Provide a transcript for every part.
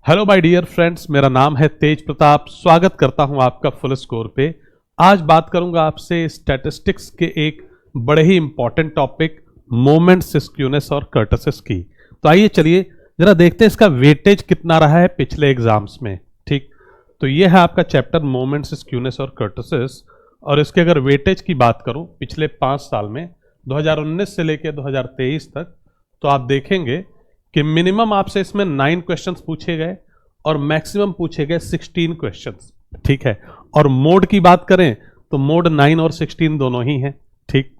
Hello my dear friends, मेरा नाम है तेज प्रताप। स्वागत करता हूं आपका फुल स्कोर पे। आज बात करूंगा आपसे स्टैटिस्टिक्स के एक बड़े ही इंपॉर्टेंट टॉपिक मोमेंट्स, स्क्यूनेस और कर्टसिस की। तो आइए चलिए जरा देखते हैं इसका वेटेज कितना रहा है पिछले एग्जाम्स में। ठीक, तो ये है आपका चैप्टर मोमेंट्स, स्क्यूनेस और कर्टसिस। और इसके अगर वेटेज की बात करूं पिछले 5 साल में 2019 से लेकर 2023 तक, तो आप देखेंगे कि मिनिमम आपसे इसमें 9 क्वेश्चंस पूछे गए और मैक्सिमम पूछे गए 16 क्वेश्चंस। ठीक है, और मोड की बात करें तो मोड 9 और 16 दोनों ही हैं। ठीक,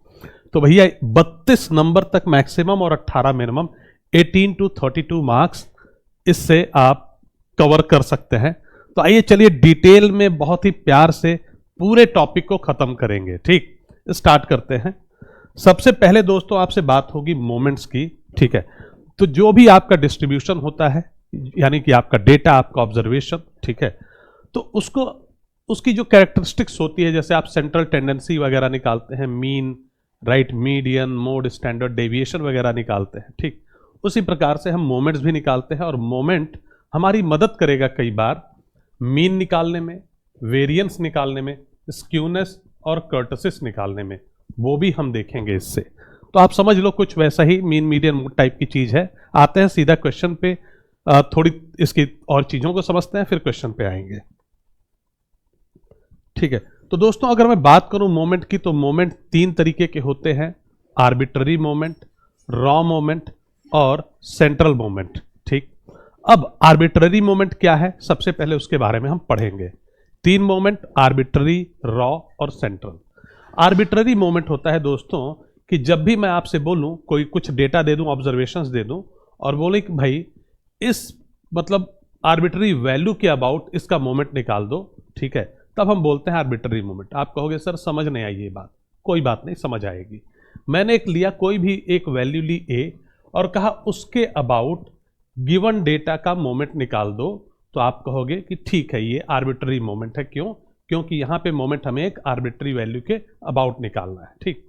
तो भैया 32 नंबर तक मैक्सिमम और 18 मिनिमम, 18 टू 32 मार्क्स इससे आप कवर कर सकते हैं। तो आइए चलिए डिटेल में बहुत ही प्यार से पूरे टॉपिक को खत्म करेंगे। ठीक, स्टार्ट करते हैं। सबसे पहले दोस्तों आपसे बात होगी मोमेंट्स की। ठीक है, तो जो भी आपका डिस्ट्रीब्यूशन होता है, यानी कि आपका डेटा, आपका ऑब्जर्वेशन, ठीक है, तो उसको उसकी जो कैरेक्टरिस्टिक्स होती है, जैसे आप सेंट्रल टेंडेंसी वगैरह निकालते हैं, mean, right, median, mode, standard deviation वगैरह निकालते हैं। ठीक, उसी प्रकार से हम मोमेंट्स भी निकालते हैं और मोमेंट हमारी मदद करेगा कई बार मीन निकालने में, वेरिएंस निकालने में, स्क्यूनेस और कर्टसिस निकालने में। वो भी हम देखेंगे इससे। तो आप समझ लो कुछ वैसा ही मीन मीडियन टाइप की चीज है। आते हैं सीधा क्वेश्चन पे, थोड़ी इसकी और चीजों को समझते हैं, फिर क्वेश्चन पे आएंगे। ठीक है, तो दोस्तों अगर मैं बात करूं मोमेंट की, तो मोमेंट 3 तरीके के होते हैं: आर्बिट्ररी मोमेंट, रॉ मोमेंट और सेंट्रल मोमेंट। ठीक, अब आर्बिट्ररी मोमेंट क्या है, सबसे पहले उसके बारे में हम पढ़ेंगे। 3 मोमेंट: आर्बिट्ररी, रॉ और सेंट्रल। आर्बिट्ररी मोमेंट होता है दोस्तों कि जब भी मैं आपसे बोलूं, कोई कुछ डेटा दे दूं, ऑब्जर्वेशंस दे दूं और बोले कि भाई इस मतलब आर्बिट्ररी वैल्यू के अबाउट इसका मोमेंट निकाल दो, ठीक है, तब हम बोलते हैं आर्बिट्ररी मोमेंट। आप कहोगे सर समझ नहीं आई ये बात। कोई बात नहीं, समझ आएगी। मैंने एक लिया, कोई भी एक वैल्यू ली ए और कहा उसके अबाउट गिवन डेटा का मोमेंट निकाल दो, तो आप कहोगे कि ठीक है ये आर्बिट्ररी मोमेंट है। क्यों? क्योंकि यहां पे मोमेंट हमें एक आर्बिट्ररी वैल्यू के अबाउट निकालना है। ठीक,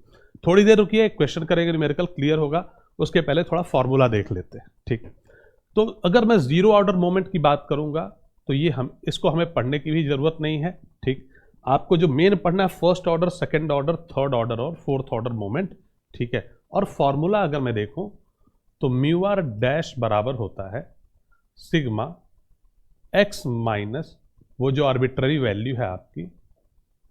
थोड़ी देर रुकिए, एक क्वेश्चन करेंगे, न्यूमेरिकल क्लियर होगा। उसके पहले थोड़ा फॉर्मूला देख लेते हैं। ठीक, तो अगर मैं जीरो ऑर्डर मोमेंट की बात करूंगा तो ये इसको हमें पढ़ने की भी जरूरत नहीं है। ठीक, आपको जो मेन पढ़ना है first order, second order, third order और फोर्थ ऑर्डर मोमेंट। ठीक है, और फॉर्मूला अगर मैं देखूं तो म्यू आर डैश बराबर होता है सिग्मा एक्स माइनस वो जो आर्बिट्ररी वैल्यू है आपकी,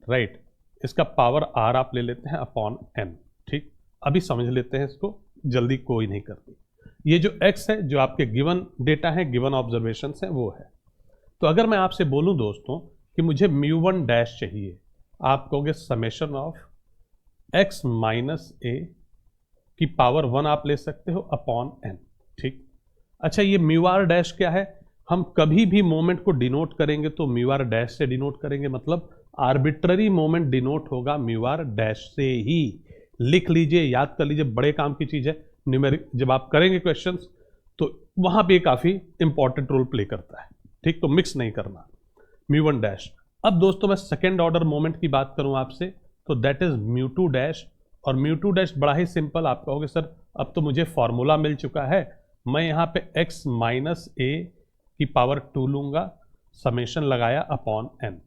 राइट, इसका पावर आर आप ले लेते हैं अपॉन एन। ठीक, अभी समझ लेते हैं इसको, जल्दी कोई नहीं करती। ये जो x है, जो आपके गिवन डेटा है, गिवन ऑब्जर्वेशन है, वो है। तो अगर मैं आपसे बोलूं दोस्तों कि मुझे म्यू वन डैश चाहिए, आप कहोगे summation of x minus A की पावर 1 आप ले सकते हो अपॉन एन। ठीक, अच्छा ये म्यू आर डैश क्या है? हम कभी भी मोमेंट को डिनोट करेंगे तो म्यू आर डैश से डिनोट करेंगे, मतलब आर्बिट्ररी मोमेंट डिनोट होगा म्यू आर डैश से ही। लिख लीजिए, याद कर लीजिए, बड़े काम की चीज है। न्यूमेरिक जब आप करेंगे क्वेश्चंस तो वहां पे काफी इंपॉर्टेंट रोल प्ले करता है। ठीक, तो मिक्स नहीं करना, म्यू वन डैश। अब दोस्तों मैं सेकेंड ऑर्डर मोमेंट की बात करूं आपसे, तो that is mu two dash. और म्यू टू डैश बड़ा ही सिंपल, आप कहोगे सर अब तो मुझे फॉर्मूला मिल चुका है, मैं यहां पे x माइनस ए की पावर 2 लूंगा, समेशन लगाया upon N,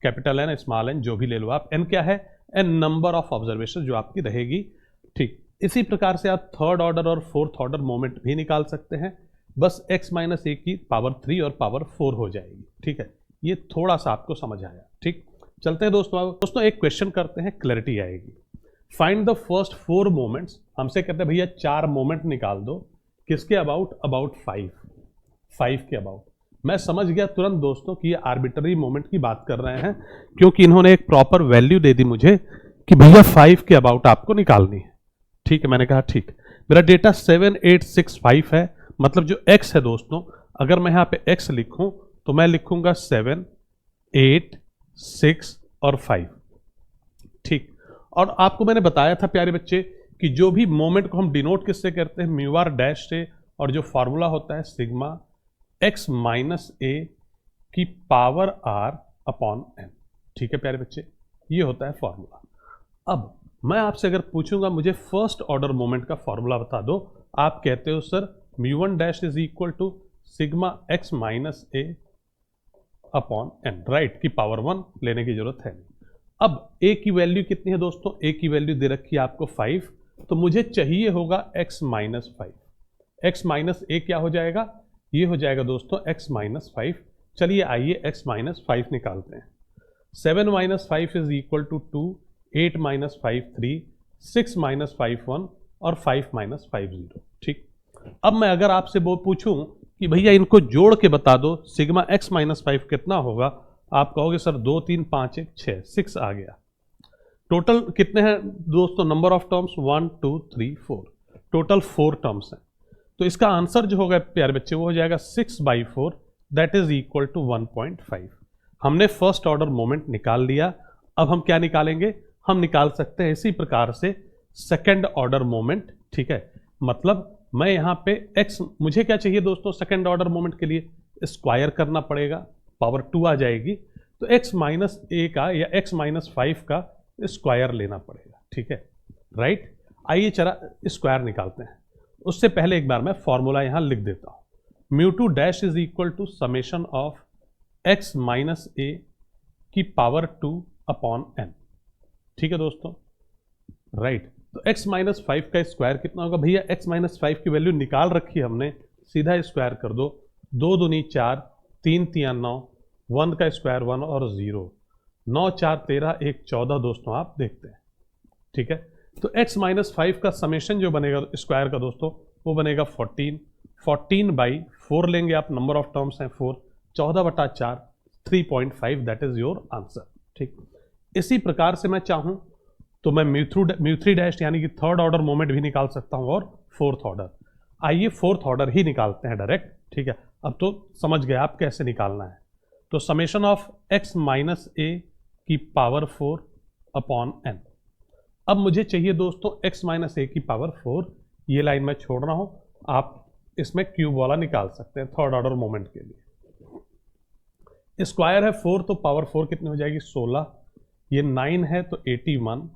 capital N, small N, जो भी ले लो आप। एन क्या है? एन नंबर ऑफ ऑब्जर्वेशन जो आपकी रहेगी। ठीक, इसी प्रकार से आप थर्ड ऑर्डर और फोर्थ ऑर्डर मोमेंट भी निकाल सकते हैं, बस x माइनस ए की पावर 3 और पावर 4 हो जाएगी। ठीक है, ये थोड़ा सा आपको समझ आया। ठीक, चलते हैं दोस्तों एक क्वेश्चन करते हैं, क्लैरिटी आएगी। Find the first 4 moments. हमसे कहते हैं भैया 4 मोमेंट निकाल दो, किसके अबाउट? अबाउट 5 के अबाउट। मैं समझ गया तुरंत दोस्तों कि ये आर्बिट्ररी मोमेंट की बात कर रहे हैं, क्योंकि इन्होंने एक प्रॉपर वैल्यू दे दी मुझे कि भैया 5 के अबाउट आपको निकालनी है। ठीक है, मैंने कहा ठीक, मेरा डेटा 7865 है, मतलब जो x है दोस्तों, अगर मैं यहां पे x लिखूं तो मैं लिखूंगा 7, 8, 6 और 5। ठीक, और आपको मैंने बताया था प्यारे बच्चे कि जो भी मोमेंट को हम डिनोट किससे करते हैं? म्यू आर डैश से, और जो फॉर्मूला होता है सिग्मा x माइनस ए की पावर r अपॉन एन। ठीक है प्यारे बच्चे, ये होता है फॉर्मूला। अब मैं आपसे अगर पूछूंगा मुझे फर्स्ट ऑर्डर मोमेंट का फॉर्मूला बता दो, आप कहते हो sir mu one dash is equal to sigma x minus A upon N, right, की पावर 1 लेने की जरूरत है नहीं। अब ए की वैल्यू कितनी है दोस्तों? ए की वैल्यू दे रखी है आपको 5, तो मुझे चाहिए होगा x माइनस 5। एक्स माइनस ए क्या हो जाएगा? ये हो जाएगा दोस्तों x माइनस 5। चलिए आइए x माइनस 5 निकालते हैं। 7 minus 5 is equal to 2, 8 minus 5 3, 6 minus 5 1 और 5 माइनस 5 0। ठीक, अब मैं अगर आपसे वो पूछूं कि भैया इनको जोड़ के बता दो सिग्मा x माइनस 5 कितना होगा, आप कहोगे सर 2 3 5 1 6, 6 आ गया। टोटल कितने हैं दोस्तों? Number of terms 1 2 3 4, total 4 terms हैं। तो इसका आंसर जो होगा प्यारे बच्चे वो हो जाएगा 6/4, दैट इज इक्वल टू 1.5। हमने फर्स्ट ऑर्डर मोमेंट निकाल लिया। अब हम क्या निकालेंगे? हम निकाल सकते हैं इसी प्रकार से सेकेंड ऑर्डर मोमेंट। ठीक है, मतलब मैं यहां पे x, मुझे क्या चाहिए दोस्तों सेकेंड ऑर्डर मोमेंट के लिए? स्क्वायर करना पड़ेगा, पावर 2 आ जाएगी, तो x माइनस ए का या x माइनस 5 का स्क्वायर लेना पड़ेगा। ठीक है, राइट। आइए चला स्क्वायर निकालते हैं। उससे पहले एक बार मैं फॉर्मूला यहां लिख देता हूं। Mu two dash is equal to summation of x minus A की पावर 2 अपॉन n। ठीक है दोस्तों, राइट। तो x माइनस 5 का स्क्वायर कितना होगा? भैया x माइनस 5 की वैल्यू निकाल रखी है हमने, सीधा स्क्वायर कर दो। 2 दूनी 4, 3 3 9, 1 का स्क्वायर 1 और 0, 9 4 13 1 14 दोस्तों आप देखते हैं। ठीक है, तो x माइनस 5 का समेशन जो बनेगा स्क्वायर का दोस्तों वो बनेगा 14। 14/4 लेंगे आप, नंबर ऑफ टर्म्स हैं 4, 14/4 3.5, दैट इज योर आंसर। ठीक, इसी प्रकार से मैं चाहूं तो मैं म्यू3 डैश यानी कि थर्ड ऑर्डर मोमेंट भी निकाल सकता हूं और फोर्थ ऑर्डर। आइए फोर्थ ऑर्डर ही निकालते हैं डायरेक्ट। ठीक है, अब तो समझ गए आप कैसे निकालना है। तो summation of x minus A की पावर 4 अपॉन n। अब मुझे चाहिए दोस्तों x माइनस ए की पावर 4, ये लाइन मैं छोड़ रहा हूं, आप इसमें क्यूब वाला निकाल सकते हैं थर्ड ऑर्डर मोमेंट के लिए। स्क्वायर है 4 तो पावर 4 कितनी हो जाएगी? 16। ये 9 है तो 81,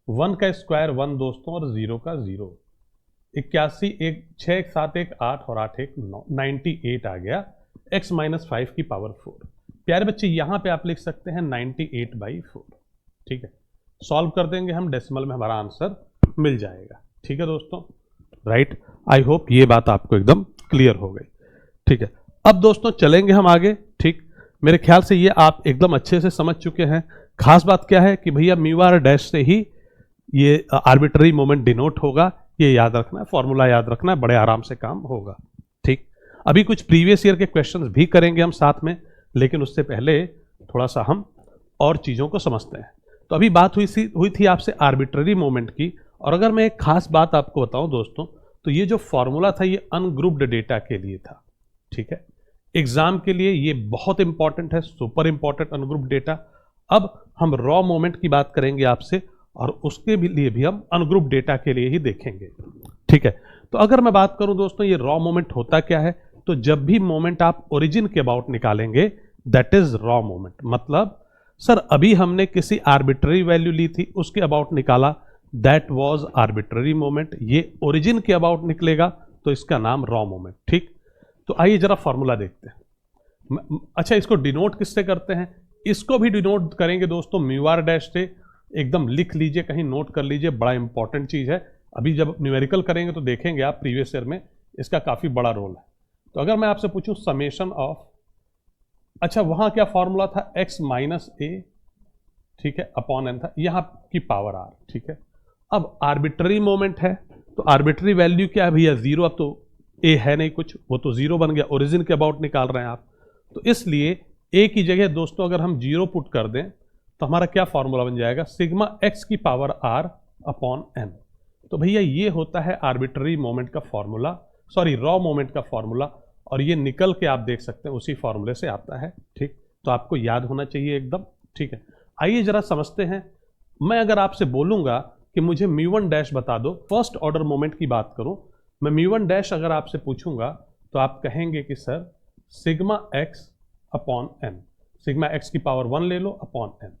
1 का स्क्वायर 1 दोस्तों और 0 का 0, 81, 1 6 1 7 1 8 और 8 1 9, 98 आ गया x माइनस 5 की पावर 4। प्यारे बच्चे यहां पे आप लिख सकते हैं 98/4। ठीक है, सॉल्व कर देंगे हम, डेसिमल में हमारा आंसर मिल जाएगा। ठीक है दोस्तों, राइट। आई होप ये बात आपको एकदम क्लियर हो गई। ठीक है, अब दोस्तों चलेंगे हम आगे। ठीक, मेरे ख्याल से ये आप एकदम अच्छे से समझ चुके हैं। खास बात क्या है कि भैया म्यू आर डैश से ही ये आर्बिट्ररी मोमेंट डिनोट होगा, ये याद रखना है, फॉर्मूला याद रखना है, बड़े आराम से काम होगा। ठीक, अभी कुछ प्रीवियस ईयर के क्वेश्चंस भी करेंगे हम साथ में, लेकिन उससे पहले थोड़ा सा हम और चीज़ों को समझते हैं। तो अभी बात हुई थी आपसे आर्बिट्ररी मोमेंट की, और अगर मैं एक खास बात आपको बताऊं दोस्तों, तो ये जो फॉर्मूला था ये अनग्रुप्ड डेटा के लिए था। ठीक है, एग्जाम के लिए ये बहुत इंपॉर्टेंट है, सुपर इंपॉर्टेंट अनग्रुप्ड डेटा। अब हम रॉ मोमेंट की बात करेंगे आपसे, और उसके लिए भी हम अनग्रुप डेटा के लिए ही देखेंगे। ठीक है, तो अगर मैं बात करूं दोस्तों ये रॉ मोमेंट होता क्या है, तो जब भी मोमेंट आप ओरिजिन के अबाउट निकालेंगे दैट इज रॉ मोमेंट। मतलब सर अभी हमने किसी आर्बिट्ररी वैल्यू ली थी उसके अबाउट निकाला, दैट वाज आर्बिट्ररी मोमेंट। ये ओरिजिन के अबाउट निकलेगा तो इसका नाम रॉ मोमेंट। ठीक, तो आइए जरा फॉर्मूला देखते हैं। अच्छा, इसको डिनोट किससे करते हैं? इसको भी डिनोट करेंगे दोस्तों म्यू आर डैश से। एकदम लिख लीजिए, कहीं नोट कर लीजिए, बड़ा इंपॉर्टेंट चीज है। अभी जब न्यूमेरिकल करेंगे तो देखेंगे आप प्रीवियस ईयर में इसका काफी बड़ा रोल है। तो अगर मैं आपसे पूछूं समेशन ऑफ, अच्छा वहां क्या फॉर्मूला था? x माइनस ए, ठीक है, अपॉन n था, यहां की पावर r। ठीक है, अब आर्बिट्ररी मोमेंट है तो आर्बिट्ररी वैल्यू क्या है भैया? 0। अब तो a है नहीं कुछ, वो तो 0 बन गया, ओरिजिन के अबाउट निकाल रहे हैं आप, तो इसलिए a की जगह दोस्तों अगर हम 0 पुट कर दें तो हमारा क्या फॉर्मूला बन जाएगा? सिग्मा x की पावर r अपॉन n। तो भैया ये होता है आर्बिट्ररी मोमेंट का फॉर्मूला, सॉरी रॉ मोमेंट का फॉर्मूला, और ये निकल के आप देख सकते हैं उसी फॉर्मूले से आता है। ठीक, तो आपको याद होना चाहिए एकदम। ठीक है, आइए जरा समझते हैं। मैं अगर आपसे बोलूंगा कि मुझे म्यू1 डैश बता दो, फर्स्ट ऑर्डर मोमेंट की बात करूं, मैं म्यू1 डैश अगर आपसे पूछूंगा तो आप कहेंगे कि sir sigma x upon n, sigma x की पावर 1 ले लो अपॉन n।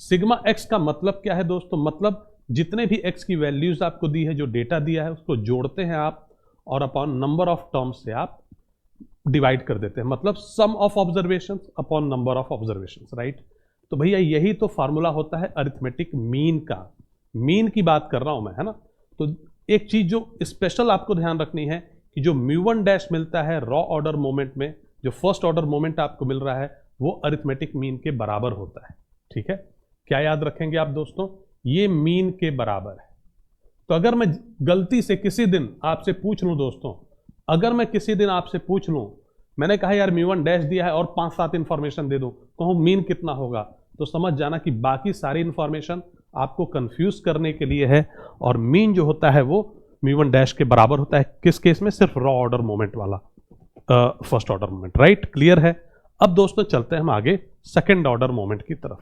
सिग्मा x का मतलब क्या है दोस्तों? मतलब जितने भी x की वैल्यूज आपको दी है, जो डेटा दिया है, उसको जोड़ते हैं आप और अपॉन नंबर ऑफ टर्म्स से आप डिवाइड कर देते हैं, मतलब sum of observations upon number of observations, right. तो भैया यही तो फार्मूला होता है अरिथमेटिक मीन का, मीन की बात कर रहा हूं मैं, है ना। तो एक चीज जो स्पेशल आपको ध्यान रखनी है कि जो म्यू1 डैश मिलता है रॉ ऑर्डर मोमेंट में, जो फर्स्ट ऑर्डर मोमेंट आपको मिल रहा है वो अरिथमेटिक मीन के बराबर होता है, ठीक है। क्या याद रखेंगे आप दोस्तों, ये मीन के बराबर है। तो अगर मैं गलती से किसी दिन आपसे पूछ लूं दोस्तों, अगर मैं किसी दिन आपसे पूछ लूं, मैंने कहा यार म्यू1 डैश दिया है और 5-7 इंफॉर्मेशन दे दूं, कहूं मीन कितना होगा, तो समझ जाना कि बाकी सारी इंफॉर्मेशन आपको कंफ्यूज करने के लिए है, और मीन जो होता है वो म्यू1 डैश के बराबर होता है। किस केस में, सिर्फ रॉ ऑर्डर मोमेंट वाला first order moment, right. Clear है। अब दोस्तों चलते हैं हम आगे सेकेंड ऑर्डर मोमेंट की तरफ।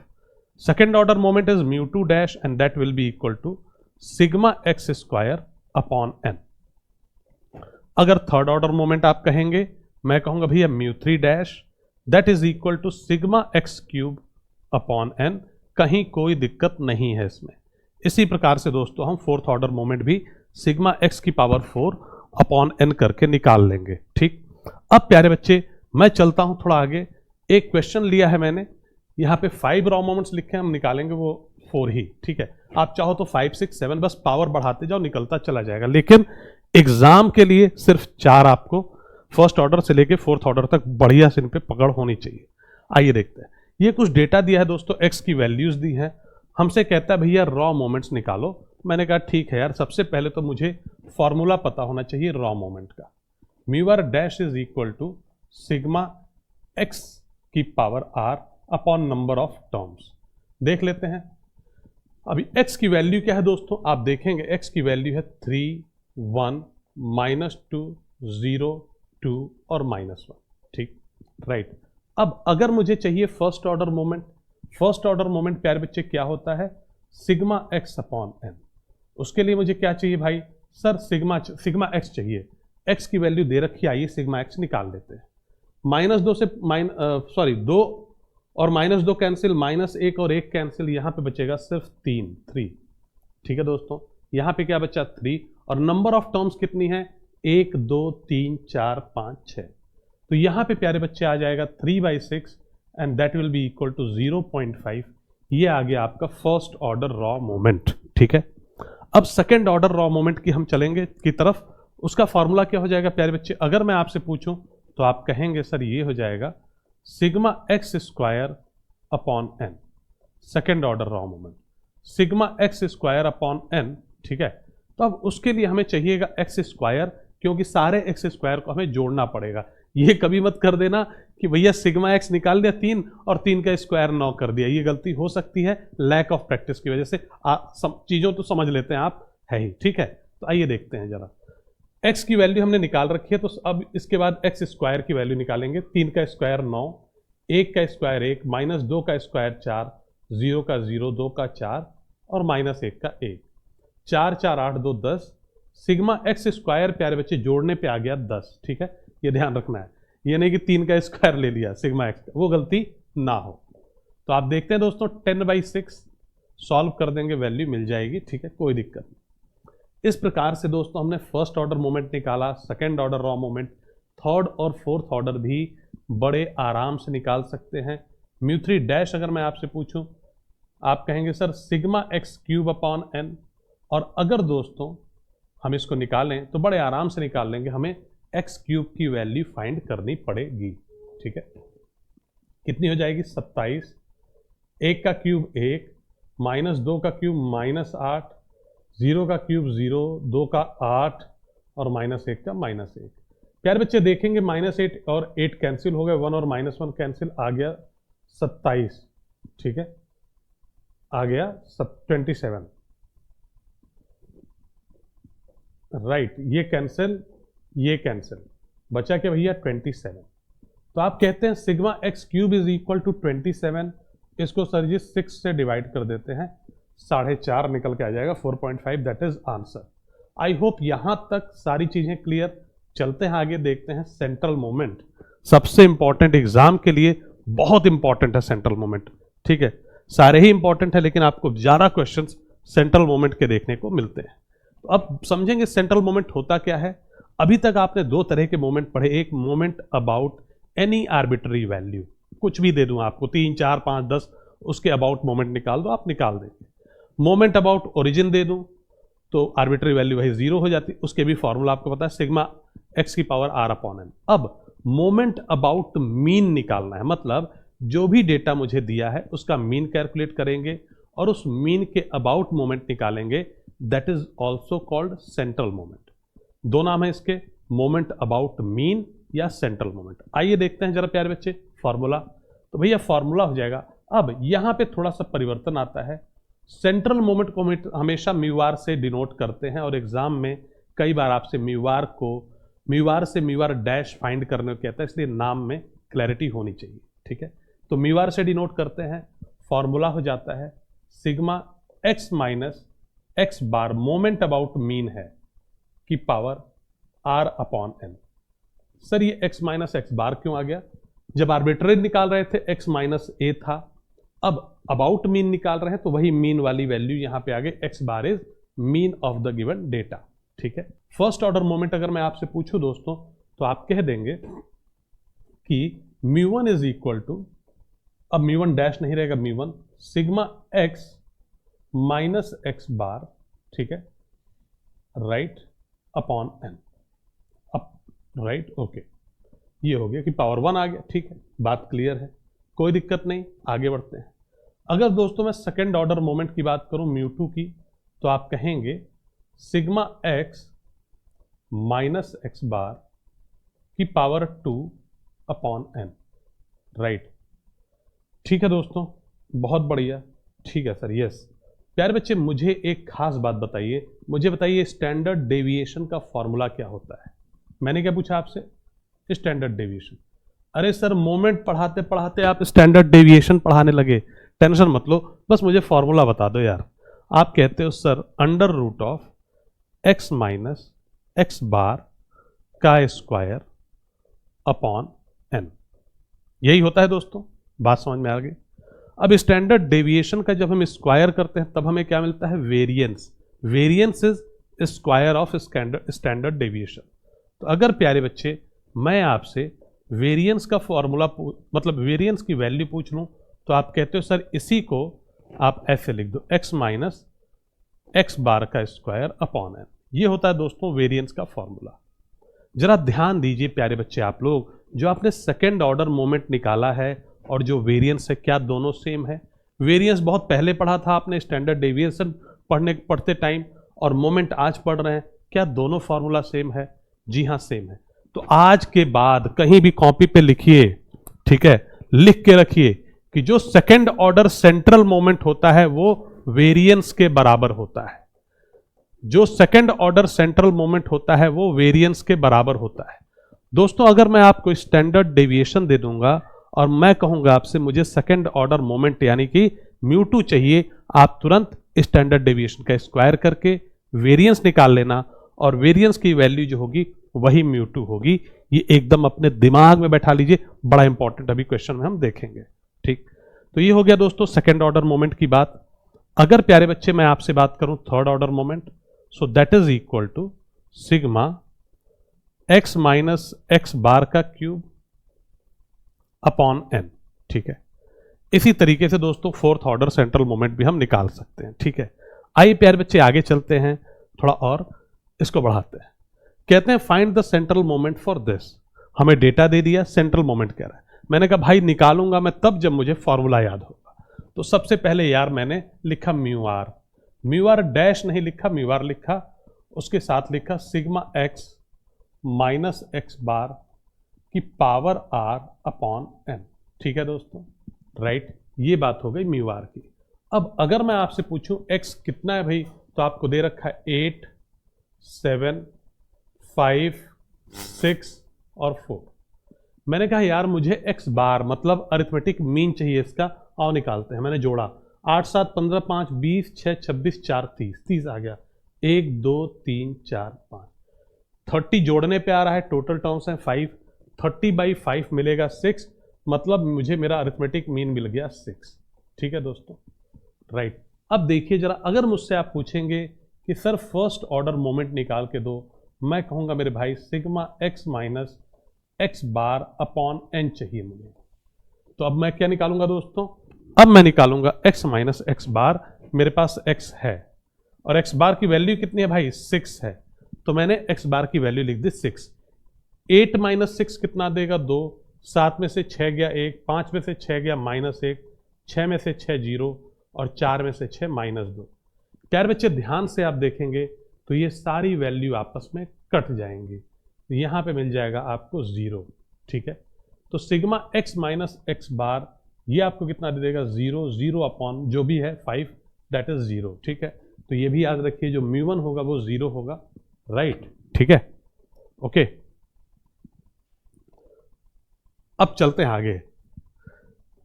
Second order moment is mu two dash and that will be equal to sigma x square upon n. अगर थर्ड ऑर्डर मोमेंट आप कहेंगे, मैं कहूंगा भैया म्यू3 dash that is equal to sigma x cube upon n. कहीं कोई दिक्कत नहीं है इसमें। इसी प्रकार से दोस्तों हम फोर्थ ऑर्डर मोमेंट भी सिग्मा एक्स की पावर 4 अपॉन एन करके निकाल लेंगे, ठीक। अब प्यारे बच्चे मैं चलता हूं थोड़ा आगे। एक क्वेश्चन लिया है मैंने, यहां पे 5 रॉ मोमेंट्स लिखे हैं, हम निकालेंगे वो 4 ही, ठीक है। आप चाहो तो 5, 6, 7 बस पावर बढ़ाते जाओ, निकलता चला जाएगा, लेकिन एग्जाम के लिए सिर्फ 4 आपको फर्स्ट ऑर्डर से लेके फोर्थ ऑर्डर तक बढ़िया से इन पे पकड़ होनी चाहिए। आइए देखते हैं। ये कुछ डेटा दिया है दोस्तों, एक्स की वैल्यूज दी है, हमसे कहता है भैया रॉ मोमेंट्स निकालो। मैंने कहा ठीक है यार, सबसे पहले तो मुझे फॉर्मूला पता होना चाहिए रॉ मोमेंट का। Mu dash is equal to sigma x की power are upon number of terms. देख लेते हैं अभी एक्स की वैल्यू क्या है दोस्तों, आप देखेंगे एक्स की वैल्यू है 3, 1, -2, 0, 2 और -1, ठीक, राइट। अब अगर मुझे चाहिए first order moment, first order moment प्यारे बच्चे क्या होता है, सिग्मा एक्स अपॉन एन। उसके लिए मुझे क्या चाहिए भाई, सर सिग्मा एक्स चाहिए। एक्स की वैल्यू दे रखी, आइए सिग्मा एक्स निकाल देते हैं। -2 से 2 और -2 कैंसिल, -1 और 1 कैंसिल, यहां पे बचेगा सिर्फ 3, ठीक है दोस्तों। यहां पे क्या बचा 3, और नंबर ऑफ टर्म्स कितनी है, 1, 2, 3, 4, 5, 6। तो यहां पे प्यारे बच्चे आ जाएगा 3/6 and that will be equal to 0.5। ये आ गया आपका फर्स्ट ऑर्डर रॉ मोमेंट, ठीक है। अब सेकेंड ऑर्डर रॉ मोमेंट की हम चलेंगे की तरफ। उसका फॉर्मूला क्या हो जाएगा प्यारे बच्चे, अगर मैं आपसे पूछूं तो आप कहेंगे सर ये हो जाएगा sigma x square upon N, second order raw moment, sigma x square upon N, ठीक है। तो अब उसके लिए हमें चाहिएगा एक्स स्क्वायर, क्योंकि सारे एक्स स्क्वायर को हमें जोड़ना पड़ेगा। ये कभी मत कर देना कि भैया सिग्मा एक्स निकाल दिया 3 और 3 का स्क्वायर 9 कर दिया, ये गलती हो सकती है लैक ऑफ प्रैक्टिस की वजह से। चीजों तो समझ लेते हैं आप, है ही, ठीक है। तो आइए देखते हैं जरा, एक्स की वैल्यू हमने निकाल रखी है, तो अब इसके बाद एक्स स्क्वायर की वैल्यू निकालेंगे। 3 का स्क्वायर 9, 1 का स्क्वायर 1, -2 का स्क्वायर 4, 0 का 0, 2 का 4 और -1 का 1, 4, 4, 8, 2, 10। सिग्मा एक्स स्क्वायर प्यारे बच्चे जोड़ने पे आ गया 10, ठीक है। ये ध्यान रखना है, ये नहीं कि 3 का स्क्वायर ले लिया सिग्मा एक्स का, वो गलती ना हो। तो आप देखते हैं दोस्तों 10/6 सॉल्व कर देंगे, वैल्यू मिल जाएगी, ठीक है, कोई दिक्कत नहीं। इस प्रकार से दोस्तों हमने फर्स्ट ऑर्डर मोमेंट निकाला, second order raw moment, third और फोर्थ ऑर्डर भी बड़े आराम से निकाल सकते हैं। म्यू3 डैश अगर मैं आपसे पूछूं, आप कहेंगे sir sigma x cube upon N, और अगर दोस्तों हम इसको निकालें तो बड़े आराम से निकाल लेंगे, हमें एक्स क्यूब की वैल्यू फाइंड करनी पड़ेगी, ठीक है। कितनी हो जाएगी 27, 1 का क्यूब 1, -2 का क्यूब -8, 0 का क्यूब 0, 2 का 8 और -1 का -1। प्यारे बच्चे देखेंगे -8 और 8 कैंसिल हो गए, 1 और -1 कैंसिल, आ गया 27, ठीक है, आ गया 27, राइट। ये कैंसिल, ये कैंसिल, बचा क्या भैया 27। तो आप कहते हैं sigma x cube is equal to 27, इसको सर जी 6 से डिवाइड कर देते हैं, 4.5 निकल के आ जाएगा, 4.5, that is answer. I hope यहां तक सारी चीजें क्लियर। चलते हैं आगे, देखते हैं सेंट्रल मोमेंट। सबसे इंपॉर्टेंट, एग्जाम के लिए बहुत इंपॉर्टेंट है सेंट्रल मोमेंट, ठीक है। सारे ही इंपॉर्टेंट है, लेकिन आपको ज्यादा क्वेश्चंस सेंट्रल मोमेंट के देखने को मिलते हैं। तो अब समझेंगे सेंट्रल मोमेंट होता क्या है। अभी तक आपने दो तरह के मोमेंट पढ़े, एक moment about any arbitrary value, कुछ भी दे दूं आपको 3, 4, 5, 10, उसके अबाउट मोमेंट निकाल दो, आप निकाल देंगे। मोमेंट अबाउट ओरिजिन दे दूं तो आर्बिट्ररी वैल्यू वही 0 हो जाती, उसके भी फॉर्मूला आपको पता है, सिग्मा एक्स की पावर आर अपॉन एन। अब मोमेंट अबाउट मीन निकालना है, मतलब जो भी डेटा मुझे दिया है उसका मीन कैलकुलेट करेंगे और उस मीन के अबाउट मोमेंट निकालेंगे, that is also called central moment. दो नाम है इसके, मोमेंट अबाउट मीन या सेंट्रल मोमेंट। आइए देखते हैं जरा प्यारे बच्चे फॉर्मूला। तो भैया फॉर्मूला हो जाएगा, अब यहां पे थोड़ा सा परिवर्तन आता है, सेंट्रल मोमेंट को हमेशा म्यू से डिनोट करते हैं और एग्जाम में कई बार आपसे म्यू से म्यू डैश फाइंड करने को कहता है, इसलिए नाम में क्लैरिटी होनी चाहिए, ठीक है। तो म्यू से डिनोट करते हैं, फॉर्मूला हो जाता है sigma x minus x bar, moment about mean है, की power are upon N. Sir ये एक्स माइनस एक्स बार क्यों आ गया? जब आर्बिट्ररी निकाल रहे थे एक्स माइनस ए था, अब अबाउट मीन निकाल रहे हैं तो वही मीन वाली वैल्यू यहां पे आ गई, x bar is mean of the given data, ठीक है। फर्स्ट ऑर्डर मोमेंट अगर मैं आपसे पूछूं दोस्तों तो आप कह देंगे कि μ1 इज इक्वल टू, अब μ1 डैश नहीं रहेगा, μ1 sigma x minus x bar, ठीक है, right upon N, up right, okay, ये हो गया कि पावर 1 आ गया, ठीक है, बात क्लियर है, कोई दिक्कत नहीं, आगे बढ़ते हैं। अगर दोस्तों मैं सेकेंड ऑर्डर मोमेंट की बात करूं μ2 की, तो आप कहेंगे sigma x minus x bar की पावर 2 अपॉन एन, राइट, ठीक है दोस्तों, बहुत बढ़िया, ठीक है सर, यस। प्यारे बच्चे मुझे एक खास बात बताइए, मुझे बताइए स्टैंडर्ड डेविएशन का फॉर्मूला क्या होता है? मैंने क्या पूछा आपसे? Standard deviation. अरे सर मोमेंट पढ़ाते पढ़ाते आप स्टैंडर्ड डेविएशन पढ़ाने लगे, टेंशन मत लो, बस मुझे फॉर्मूला बता दो यार। आप कहते हो sir under root of x minus x bar का स्क्वायर अपॉन एन, यही होता है दोस्तों, बात समझ में आ गई। अब स्टैंडर्ड डेविएशन का जब हम स्क्वायर करते हैं तब हमें क्या मिलता है? Variance. Variance is square of standard deviation. तो अगर प्यारे बच्चे मैं आपसे वेरिएंस का फॉर्मूला मतलब वेरिएंस की वैल्यू पूछ लूं तो आप कहते हो सर इसी को आप ऐसे लिख दो, एक्स माइनस एक्स बार का स्क्वायर अपॉन एन, ये होता है दोस्तों वेरिएंस का फॉर्मूला। जरा ध्यान दीजिए प्यारे बच्चे आप लोग, जो आपने सेकेंड ऑर्डर मोमेंट निकाला है और जो वेरिएंस है क्या दोनों सेम है? वेरिएंस बहुत पहले पढ़ा था आपने स्टैंडर्ड डेविएशन पढ़ते टाइम, और मोमेंट आज पढ़ रहे हैं, क्या दोनों फॉर्मूला सेम है? जी हाँ सेम है। तो आज के बाद कहीं भी कॉपी पे लिखिए, ठीक है, लिख के रखिए कि जो सेकेंड ऑर्डर सेंट्रल मोमेंट होता है वो वेरिएंस के बराबर होता है, जो सेकेंड ऑर्डर सेंट्रल मोमेंट होता है वो वेरिएंस के बराबर होता है। दोस्तों अगर मैं आपको स्टैंडर्ड डेविएशन दे दूंगा और मैं कहूंगा आपसे मुझे सेकेंड ऑर्डर मोमेंट यानी कि μ2 चाहिए, आप तुरंत स्टैंडर्ड डेविएशन का स्क्वायर करके वेरिएंस निकाल लेना और वेरिएंस की वैल्यू जो होगी वही μ2 होगी। ये एकदम अपने दिमाग में बैठा लीजिए, बड़ा इंपॉर्टेंट अभी क्वेश्चन में हम देखेंगे, ठीक। तो ये हो गया दोस्तों सेकेंड ऑर्डर मोमेंट की बात। अगर प्यारे बच्चे मैं आपसे बात करूं third order moment, so that is equal to sigma x minus x bar का क्यूब अपॉन एन, ठीक है। इसी तरीके से दोस्तों फोर्थ ऑर्डर सेंट्रल मोमेंट भी हम निकाल सकते हैं, ठीक है। आइए प्यारे बच्चे आगे चलते हैं, थोड़ा और इसको बढ़ाते हैं। कहते हैं find the central moment for this. हमें डेटा दे दिया, सेंट्रल मोमेंट कह रहा है। मैंने कहा भाई निकालूंगा मैं तब जब मुझे फॉर्मूला याद होगा। तो सबसे पहले यार मैंने लिखा म्यू आर डैश नहीं लिखा, म्यू आर लिखा, उसके साथ लिखा sigma x minus x bar की पावर आर अपॉन एन, ठीक है दोस्तों, राइट। ये बात हो गई म्यू आर की। अब अगर मैं आपसे पूछूं एक्स कितना है भाई, तो आपको दे रखा है 8, 7, 5, 6 और 4। मैंने कहा यार मुझे एक्स बार मतलब अरिथमेटिक मीन चाहिए इसका, आओ निकालते हैं। मैंने जोड़ा 8, 7, 15, 5, 20, 6, 26, 4, 30 आ गया। 1, 2, 3, 4, 5, 30 जोड़ने पे आ रहा है, टोटल टर्म्स हैं 5, 30/5 मिलेगा 6, मतलब मुझे मेरा अरिथमेटिक मीन मिल गया 6, ठीक है दोस्तों, राइट। अब देखिए जरा, अगर मुझसे आप पूछेंगे कि सर फर्स्ट ऑर्डर मोमेंट निकाल के दो, मैं कहूंगा मेरे भाई sigma x minus x bar upon N चाहिए मुझे। तो अब मैं क्या निकालूंगा दोस्तों, अब मैं निकालूंगा एक्स माइनस एक्स बार। मेरे पास एक्स है और एक्स बार की वैल्यू कितनी है भाई, 6 है। तो मैंने एक्स बार की वैल्यू लिख दी 6। 8 माइनस 6 कितना देगा, 2। 7 में से 6 गया 1, 5 में से 6 गया -1, 6 में से 6 0 और 4 में से 6 -2। प्यारे बच्चे ध्यान से आप देखेंगे तो ये सारी वैल्यू आपस में कट जाएंगी, यहां पे मिल जाएगा आपको 0। ठीक है, तो सिग्मा एक्स माइनस एक्स बार ये आपको कितना दे देगा, 0 0 अपॉन जो भी है 5 दैट इज 0। ठीक है, तो ये भी याद रखिए जो μ1 होगा वो 0 होगा, राइट। ठीक है, ओके। अब चलते हैं आगे,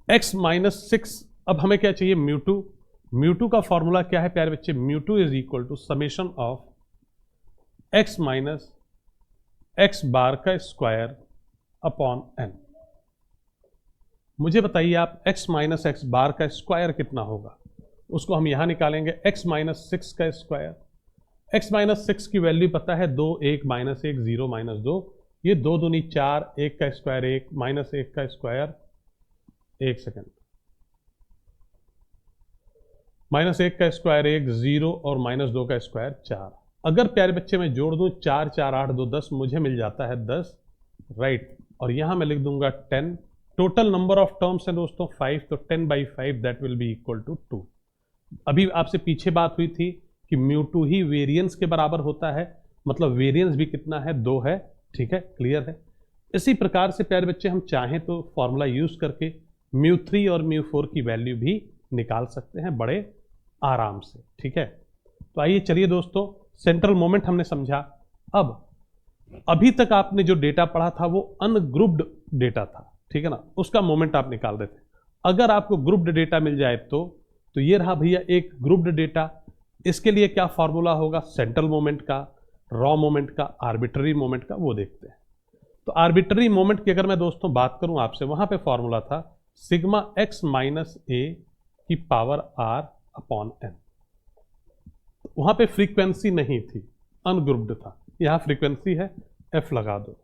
x माइनस 6। अब हमें क्या चाहिए, μ2। μ2 का फॉर्मूला क्या है प्यारे बच्चे, μ2 is equal to summation of x minus x bar का स्क्वायर अपॉन n। मुझे बताइए आप x माइनस एक्स बार का स्क्वायर कितना होगा, उसको हम यहां निकालेंगे, x माइनस 6 का स्क्वायर। x माइनस 6 की वैल्यू पता है 2, 1 -1 0 -2, ये 2 दूनी 4, 1 का स्क्वायर 1 -1 का स्क्वायर, 1 सेकेंड, -1 का स्क्वायर 1 0 और -2 का स्क्वायर 4। अगर प्यारे बच्चे मैं जोड़ दूं 4 4 8 2 10, मुझे मिल जाता है 10, राइट। और यहां मैं लिख दूंगा 10। टोटल नंबर ऑफ टर्म्स है दोस्तों 5, तो 10/5 that will be equal to 2। अभी आपसे पीछे बात हुई थी कि μ2 ही वेरिएंस के बराबर होता है, मतलब वेरिएंस भी कितना है, 2 है। ठीक है, क्लियर है। इसी प्रकार से प्यारे बच्चे हम चाहें तो फॉर्मूला यूज करके μ3 और μ4 की वैल्यू भी निकाल सकते हैं बड़े आराम से। ठीक है, तो आइए चलिए दोस्तों, सेंट्रल मोमेंट हमने समझा। अब अभी तक आपने जो डेटा पढ़ा था वो अनग्रुप्ड डेटा था, ठीक है ना, उसका मोमेंट आप निकाल रहे थे। अगर आपको ग्रुप्ड डेटा मिल जाए तो ये रहा भैया एक ग्रुप्ड डेटा। इसके लिए क्या फॉर्मूला होगा, सेंट्रल मोमेंट का, रॉ मोमेंट का, आर्बिट्ररी मोमेंट का, वो देखते हैं। तो आर्बिट्ररी मोमेंट की अगर मैं दोस्तों बात करूं आपसे, वहां पे फॉर्मूला था सिग्मा एक्स माइनस ए की पावर आर अपॉन एन। वहां पे फ्रीक्वेंसी नहीं थी, अनग्रुप्ड था, यहां फ्रीक्वेंसी है, एफ लगा दो।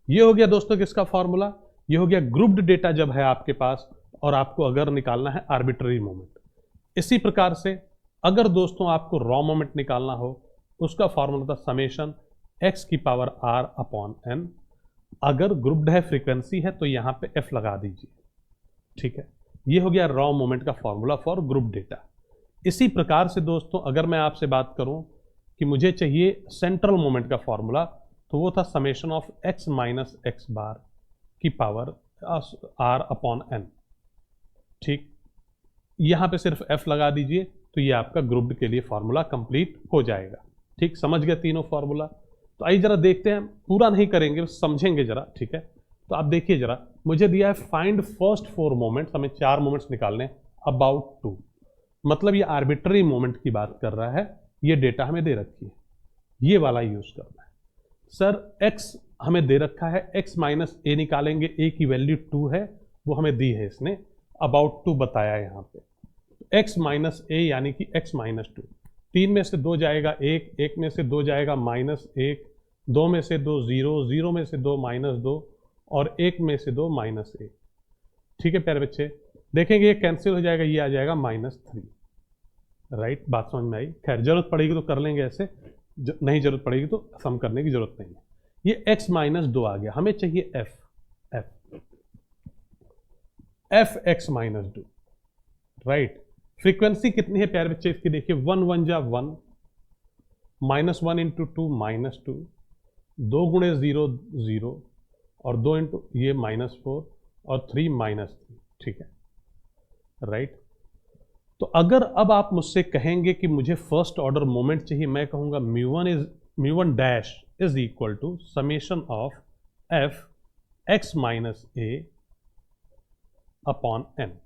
ये हो गया दोस्तों किसका फॉर्मूला, ये हो गया ग्रुप्ड डेटा जब है आपके पास और आपको अगर निकालना है आर्बिट्ररी मोमेंट। इसी प्रकार से अगर दोस्तों आपको रॉ मोमेंट निकालना हो, उसका फॉर्मूला था समेशन एक्स की पावर आर अपॉन एन। अगर ग्रुप्ड है, फ्रीक्वेंसी है, तो यहां पे एफ लगा दीजिए। ठीक है, ये हो गया रॉ मोमेंट का फॉर्मूला फॉर ग्रुप डेटा। इसी प्रकार से दोस्तों अगर मैं आपसे बात करूं कि मुझे चाहिए सेंट्रल मोमेंट का फॉर्मूला, तो वो था summation of x minus x bar की पावर आर अपॉन एन। ठीक, यहां पे सिर्फ एफ लगा दीजिए, तो ये आपका ग्रुप्ड के लिए फॉर्मूला कंप्लीट हो जाएगा। ठीक, समझ गए तीनों फॉर्मूला। तो आइए जरा देखते हैं, पूरा नहीं करेंगे, समझेंगे जरा। ठीक है, तो आप देखिए जरा, मुझे दिया है फाइंड फर्स्ट 4 मोमेंट्स, हमें 4 मोमेंट्स निकालने अबाउट 2, मतलब ये आर्बिट्ररी मोमेंट की बात कर रहा है। ये डेटा हमें दे रखी है, ये वाला यूज करना है। सर एक्स हमें दे रखा है, एक्स माइनस ए निकालेंगे, ए की वैल्यू 2 है, वो हमें दी है इसने, अबाउट 2 बताया यहां पे। एक्स माइनस ए यानी कि एक्स माइनस 2, 3 में से 2 जाएगा 1, 1 में से 2 जाएगा -1, 2 में से 2 0, 0 में से 2 -2 और 1 में से 2 -1। ठीक है प्यारे बच्चे, देखेंगे ये कैंसिल हो जाएगा, ये आ जाएगा -3। राइट, बात समझ में आई। खैर जरूरत पड़ेगी तो कर लेंगे ऐसे, नहीं जरूरत पड़ेगी तो सम करने की जरूरत नहीं है। ये x माइनस 2 आ गया, हमें चाहिए f x minus 2, right. Frequency कितनी है प्यारे बच्चे इसकी, देखिए 1 1 जा 1, -1 इंटू 2 -2, 2 गुणे 0 0 और 2 इंटू ये -4 और 3 -3। ठीक है, राइट। तो अगर अब आप मुझसे कहेंगे कि मुझे फर्स्ट ऑर्डर मोमेंट चाहिए, मैं कहूंगा μ1 dash is equal to summation of f x minus A upon n.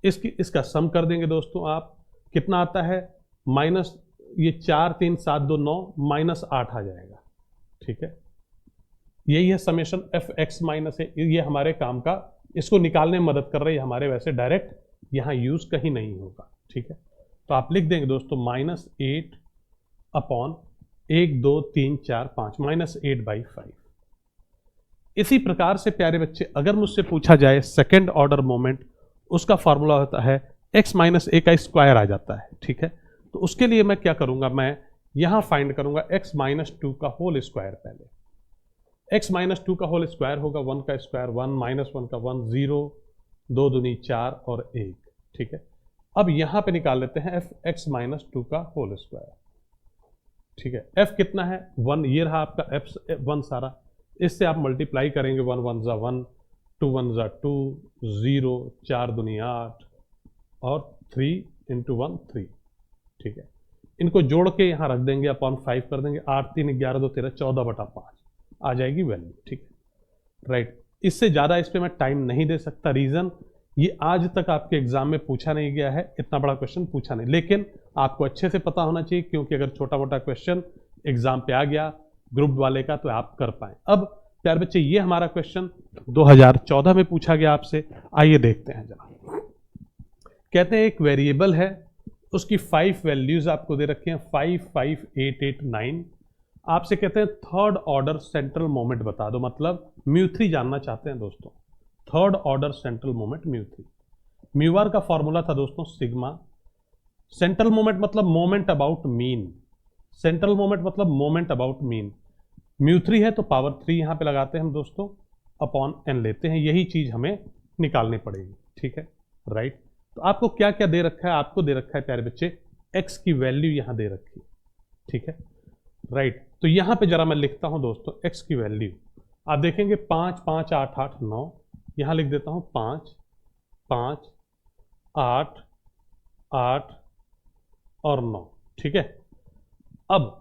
इसका सम कर देंगे दोस्तों आप, कितना आता है, माइनस ये 4 3 7 2 9 -8 आ जाएगा। ठीक है, यही है समेशन एफ एक्स माइनस ए, ये हमारे काम का, इसको निकालने में मदद कर रही है हमारे, वैसे डायरेक्ट यहां यूज कहीं नहीं होगा। ठीक है, तो आप लिख देंगे दोस्तों -8 अपॉन 1 2 3 4 5 -8/5। इसी प्रकार से प्यारे बच्चे अगर मुझसे पूछा जाए सेकेंड ऑर्डर मोमेंट, उसका फॉर्मूला होता है x - a का स्क्वायर आ जाता है, ठीक है। तो उसके लिए मैं क्या करूंगा, मैं यहां फाइंड करूंगा x - 2 का होल स्क्वायर। पहले x - 2 का होल स्क्वायर होगा 1 का स्क्वायर 1 -1 का 1 0 2 दूनी 4 और 1, ठीक है। अब यहां पे निकाल लेते हैं f x - 2 का होल स्क्वायर, ठीक है। f कितना है 1, ये रहा आपका f 1 सारा, इससे आप मल्टीप्लाई करेंगे 1 1 ज़ा 1 2 1 ज़ा 2 0 4 दूनी 8 और 3 × 1 3, ठीक है। इनको जोड़ के यहाँ रख देंगे, अपॉन 5 कर देंगे, 8 3 11 2 13 14/5 आ जाएगी वैल्यू, ठीक है, राइट। इससे ज़्यादा इस पर मैं टाइम नहीं दे सकता, रीज़न ये आज तक आपके एग्जाम में पूछा नहीं गया है, इतना बड़ा क्वेश्चन पूछा नहीं, लेकिन आपको अच्छे से पता होना चाहिए, क्योंकि अगर छोटा मोटा क्वेश्चन एग्जाम पे आ गया ग्रुप वाले का तो आप कर पाए। अब प्यारे बच्चे ये हमारा क्वेश्चन 2014 में पूछा गया आपसे, आइए देखते हैं जरा। कहते हैं एक वेरिएबल है, उसकी 5 वैल्यूज आपको दे रखे हैं 5 5 8 8 9। आपसे कहते हैं थर्ड ऑर्डर सेंट्रल मोमेंट बता दो, मतलब μ3 जानना चाहते हैं दोस्तों। Third order central moment μ3, μr का फॉर्मूला था दोस्तों सिग्मा। सेंट्रल मोमेंट मतलब moment about mean, central moment मतलब मोमेंट अबाउट मीन। μ3 है तो पावर 3 यहां पे लगाते हैं हम दोस्तों, अपॉन n लेते हैं, यही चीज हमें निकालनी पड़ेगी, ठीक है, राइट। तो आपको क्या क्या दे रखा है, आपको दे रखा है प्यारे बच्चे x की वैल्यू यहां दे रखी है, ठीक है, राइट। तो यहां पे जरा मैं लिखता हूं दोस्तों x की वैल्यू, आप देखेंगे 5 5 8 8 9, यहां लिख देता हूं 5 5 8 8 और 9, ठीक है। अब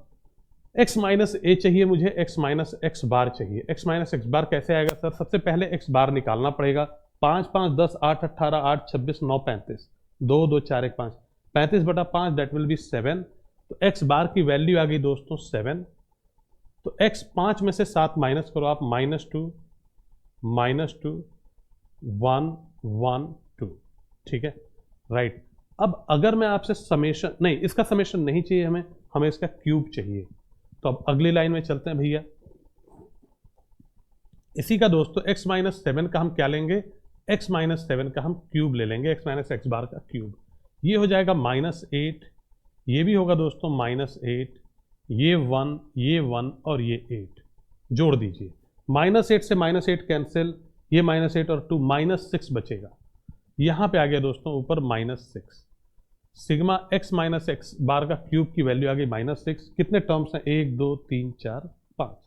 x - a चाहिए मुझे, x - x बार चाहिए। x - x बार कैसे आएगा सर, सबसे पहले x बार निकालना पड़ेगा। 5 5 10 8 18 8 26 9 35 2 2 4 1 5 35/5 दैट विल बी 7। तो x बार की वैल्यू आ गई दोस्तों 7। तो x 5 में से 7 माइनस करो आप, -2 -2 1 1 2, ठीक है, राइट। अब अगर मैं आपसे समेशन, नहीं इसका समेशन नहीं चाहिए हमें इसका क्यूब चाहिए। तो अब अगली लाइन में चलते हैं भैया, इसी का दोस्तों x - 7 का हम क्या लेंगे, x - 7 का हम क्यूब ले लेंगे, x - x बार का क्यूब, ये हो जाएगा -8, ये भी होगा दोस्तों -8, ये 1 और ये 8, जोड़ दीजिए, -8 से -8 कैंसिल, ये -8 और 2 -6 बचेगा, यहां पे आ गया दोस्तों ऊपर -6। सिग्मा x - x बार का क्यूब की वैल्यू आ गई -6। कितने टर्म्स हैं, 1 2 3 4 5,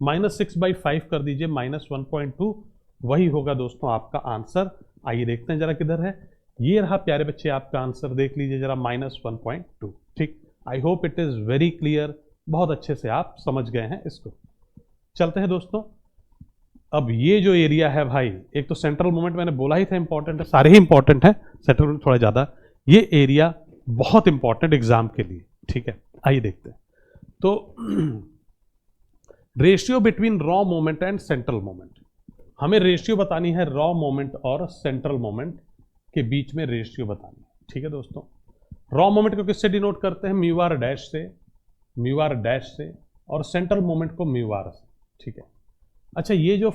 -6/5 कर दीजिए, -1.2, वही होगा दोस्तों आपका आंसर। आइए देखते हैं जरा किधर है, ये रहा प्यारे बच्चे आपका आंसर, देख लीजिए जरा -1.2, ठीक। I hope it is very clear, बहुत अच्छे से आप समझ गए हैं इसको। चलते हैं दोस्तों, अब ये जो एरिया है भाई, एक तो सेंट्रल मोमेंट मैंने बोला ही था इंपॉर्टेंट है, सारे ही इंपॉर्टेंट है, सेंट्रल मोमेंट थोड़ा ज्यादा, ये एरिया बहुत इंपॉर्टेंट एग्जाम के लिए, ठीक है। आइए देखते हैं, तो ratio between raw moment and central moment, हमें रेशियो बतानी है रॉ मोमेंट और सेंट्रल मोमेंट के बीच में रेशियो बतानी है, ठीक है दोस्तों। रॉ मोमेंट को किससे डिनोट करते हैं, μr डैश से, μr डैश से, और सेंट्रल मोमेंट को μr से, ठीक है। अच्छा, ये जो